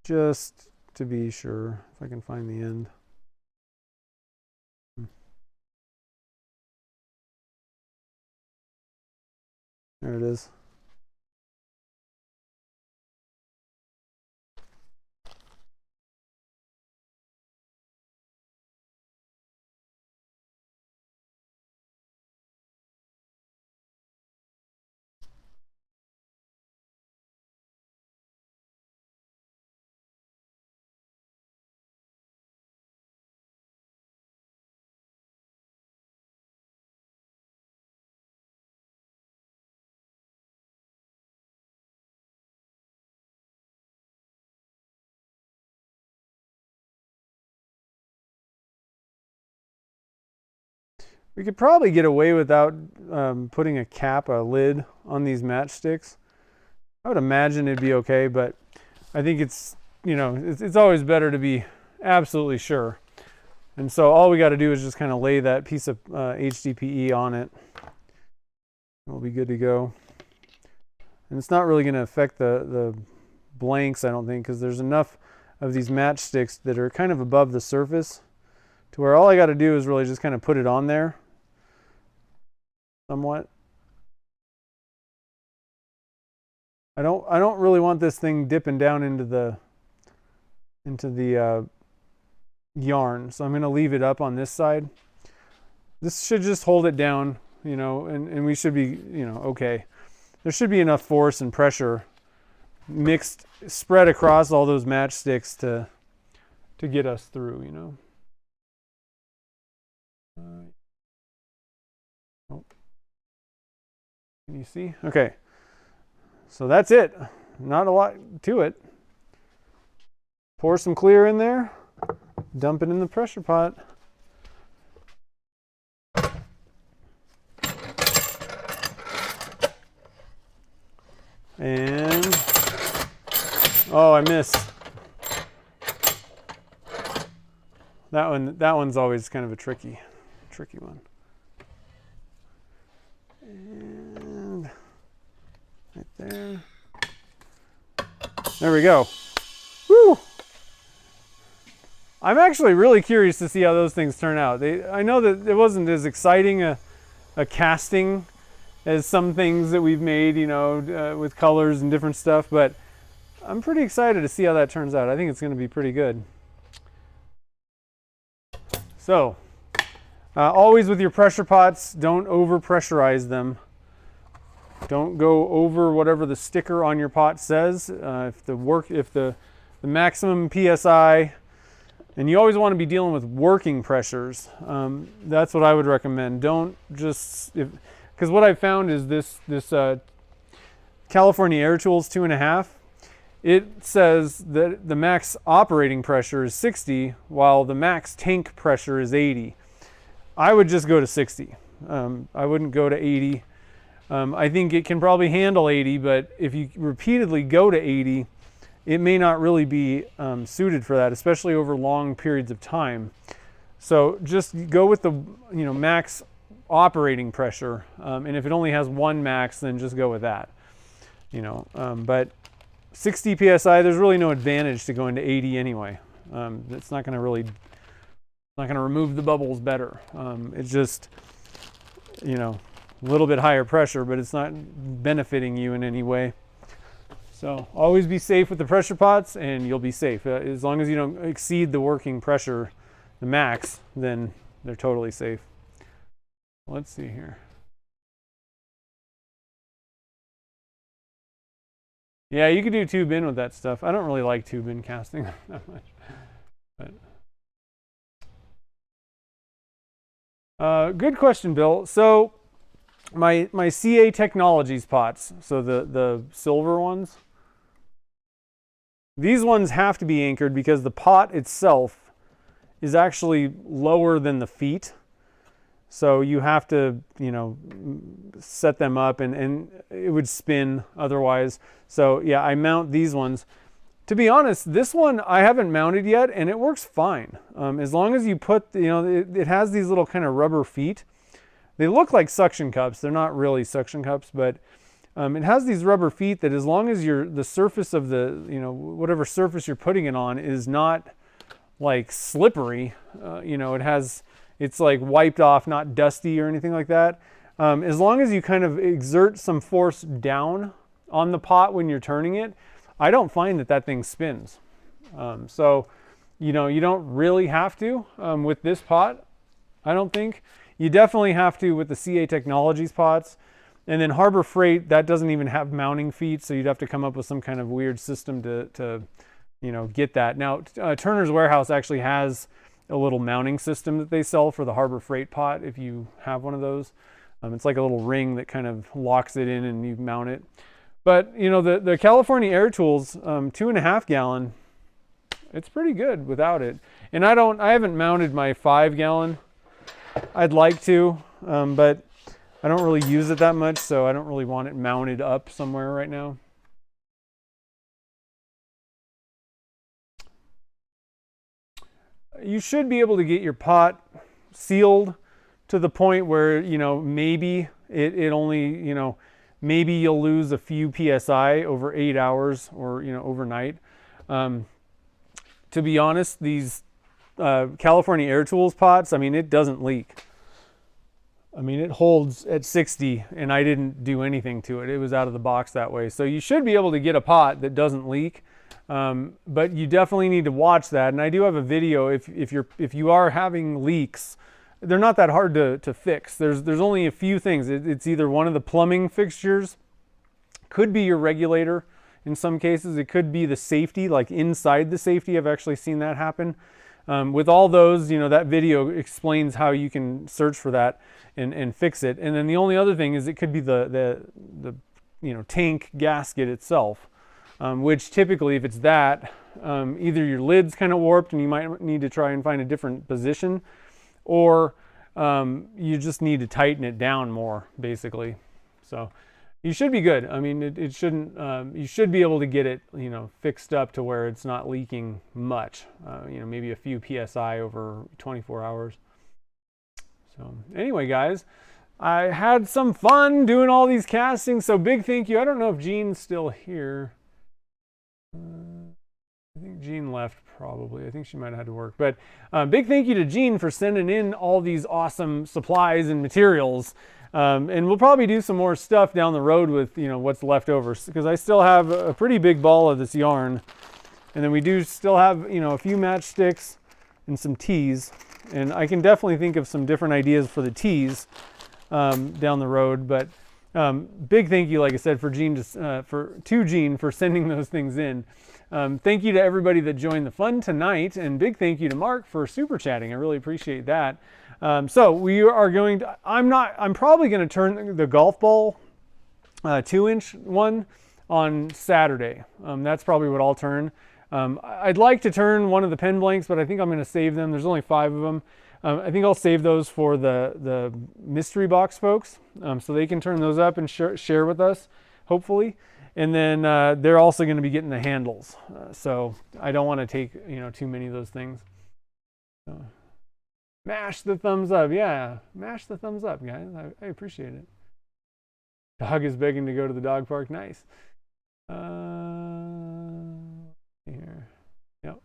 just to be sure, if I can find the end. There it is. We could probably get away without putting a lid on these matchsticks. I would imagine it'd be okay, but I think it's, you know, it's always better to be absolutely sure. And so all we got to do is just kind of lay that piece of HDPE on it. We'll be good to go. And it's not really going to affect the blanks, I don't think, because there's enough of these matchsticks that are kind of above the surface to where all I got to do is really just kind of put it on there somewhat. I don't really want this thing dipping down into the yarn, so I'm going to leave it up on this side. This should just hold it down, you know, and we should be, you know, okay. There should be enough force and pressure spread across all those matchsticks to get us through, you know. Oh. Can you see? Okay. So that's it. Not a lot to it. Pour some clear in there. Dump it in the pressure pot. And oh, I missed. That one's always kind of a tricky one. And right there. There we go. Woo! I'm actually really curious to see how those things turn out. I know that it wasn't as exciting a casting as some things that we've made, you know, with colors and different stuff, but I'm pretty excited to see how that turns out. I think it's going to be pretty good. So, always with your pressure pots, don't over pressurize them. Don't go over whatever the sticker on your pot says. If the maximum PSI, and you always want to be dealing with working pressures. That's what I would recommend. Don't just, because what I've found is this California Air Tools 2.5. It says that the max operating pressure is 60, while the max tank pressure is 80. I would just go to 60. I wouldn't go to 80. I think it can probably handle 80, but if you repeatedly go to 80, it may not really be suited for that, especially over long periods of time. So just go with the max operating pressure, and if it only has one max, then just go with that. But 60 psi, there's really no advantage to going to 80 anyway. It's not going to remove the bubbles better. It's just a little bit higher pressure, but it's not benefiting you in any way. So always be safe with the pressure pots, and you'll be safe. As long as you don't exceed the working pressure, the max, then they're totally safe. Let's see here. Yeah, you could do tube in with that stuff. I don't really like tube in casting that much. But good question, Bill. So my CA Technologies pots, so the silver ones, these ones have to be anchored because the pot itself is actually lower than the feet. So you have to, set them up, and it would spin otherwise. So yeah, I mount these ones. To be honest, this one I haven't mounted yet, and it works fine. As long as you put, it has these little kind of rubber feet. They look like suction cups. They're not really suction cups, but it has these rubber feet that, as long as the surface of the, whatever surface you're putting it on is not like slippery, it's like wiped off, not dusty or anything like that. As long as you kind of exert some force down on the pot when you're turning it, I don't find that thing spins. So, you don't really have to with this pot, I don't think. You definitely have to with the CA Technologies pots. And then Harbor Freight, that doesn't even have mounting feet, so you'd have to come up with some kind of weird system to get that. Now, Turner's Warehouse actually has a little mounting system that they sell for the Harbor Freight pot if you have one of those. It's like a little ring that kind of locks it in and you mount it. But the California Air Tools 2.5 gallon, it's pretty good without it. And I haven't mounted my 5 gallon I'd like to, but I don't really use it that much, so I don't really want it mounted up somewhere right now. You should be able to get your pot sealed to the point where, you know, maybe it only, you know, maybe you'll lose a few PSI over 8 hours or, you know, overnight. To be honest, these California Air Tools pots, I mean, it doesn't leak. I mean, it holds at 60 and I didn't do anything to it. It was out of the box that way. So you should be able to get a pot that doesn't leak. But you definitely need to watch that. And I do have a video if you are having leaks. They're not that hard to fix. There's only a few things. It's either one of the plumbing fixtures, could be your regulator. In some cases, it could be the safety, like inside the safety. I've actually seen that happen. With all those, you know, that video explains how you can search for that and fix it. And then the only other thing is it could be the you know, tank gasket itself. Which typically, if it's that, either your lid's kind of warped and you might need to try and find a different position, or you just need to tighten it down more, basically. So you should be good. I mean, it shouldn't. You should be able to get it, you know, fixed up to where it's not leaking much. You know, maybe a few PSI over 24 hours. So anyway, guys, I had some fun doing all these castings. So big thank you. I don't know if Jean's still here. I think Jean left probably. I think she might have had to work. But big thank you to Jean for sending in all these awesome supplies and materials. And we'll probably do some more stuff down the road with, you know, what's left over, because I still have a pretty big ball of this yarn. And then we do still have, you know, a few matchsticks and some tees. And I can definitely think of some different ideas for the tees down the road. But big thank you, like I said, for Jean to Jean for sending those things in. Thank you to everybody that joined the fun tonight, and big thank you to Mark for super chatting. I really appreciate that. So we are going to, I'm probably going to turn the golf ball 2-inch one on Saturday. That's probably what I'll turn. I'd like to turn one of the pen blanks, but I think I'm going to save them. There's only 5 of them. I think I'll save those for the mystery box folks, so they can turn those up and share with us, hopefully. And then they're also going to be getting the handles, so I don't want to take, you know, too many of those things. So, mash the thumbs up, yeah, mash the thumbs up, guys. I appreciate it. Dog is begging to go to the dog park. Nice. Here. Yep.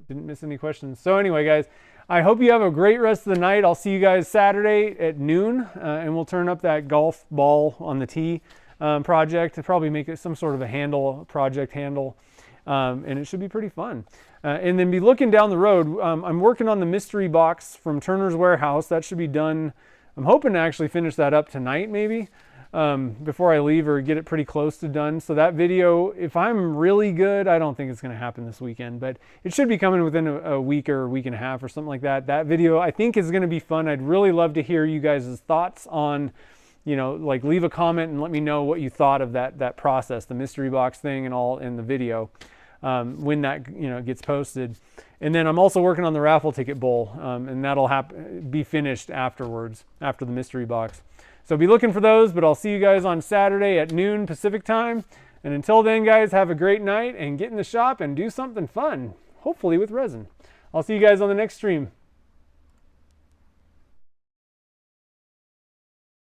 Didn't miss any questions. So anyway, guys, I hope you have a great rest of the night. I'll see you guys Saturday at noon, and we'll turn up that golf ball on the tee project to probably make it some sort of a handle, project handle, and it should be pretty fun. And then be looking down the road. I'm working on the mystery box from Turner's Warehouse. That should be done. I'm hoping to actually finish that up tonight, maybe. Before I leave, or get it pretty close to done. So that video, if I'm really good, I don't think it's going to happen this weekend, but it should be coming within a week or a week and a half or something like that. That video I think is going to be fun. I'd really love to hear you guys' thoughts on, you know, like leave a comment and let me know what you thought of that process, the mystery box thing and all in the video, when that, you know, gets posted. And then I'm also working on the raffle ticket bowl, and that'll be finished afterwards, after the mystery box. So be looking for those, but I'll see you guys on Saturday at noon Pacific time. And until then, guys, have a great night and get in the shop and do something fun, hopefully with resin. I'll see you guys on the next stream.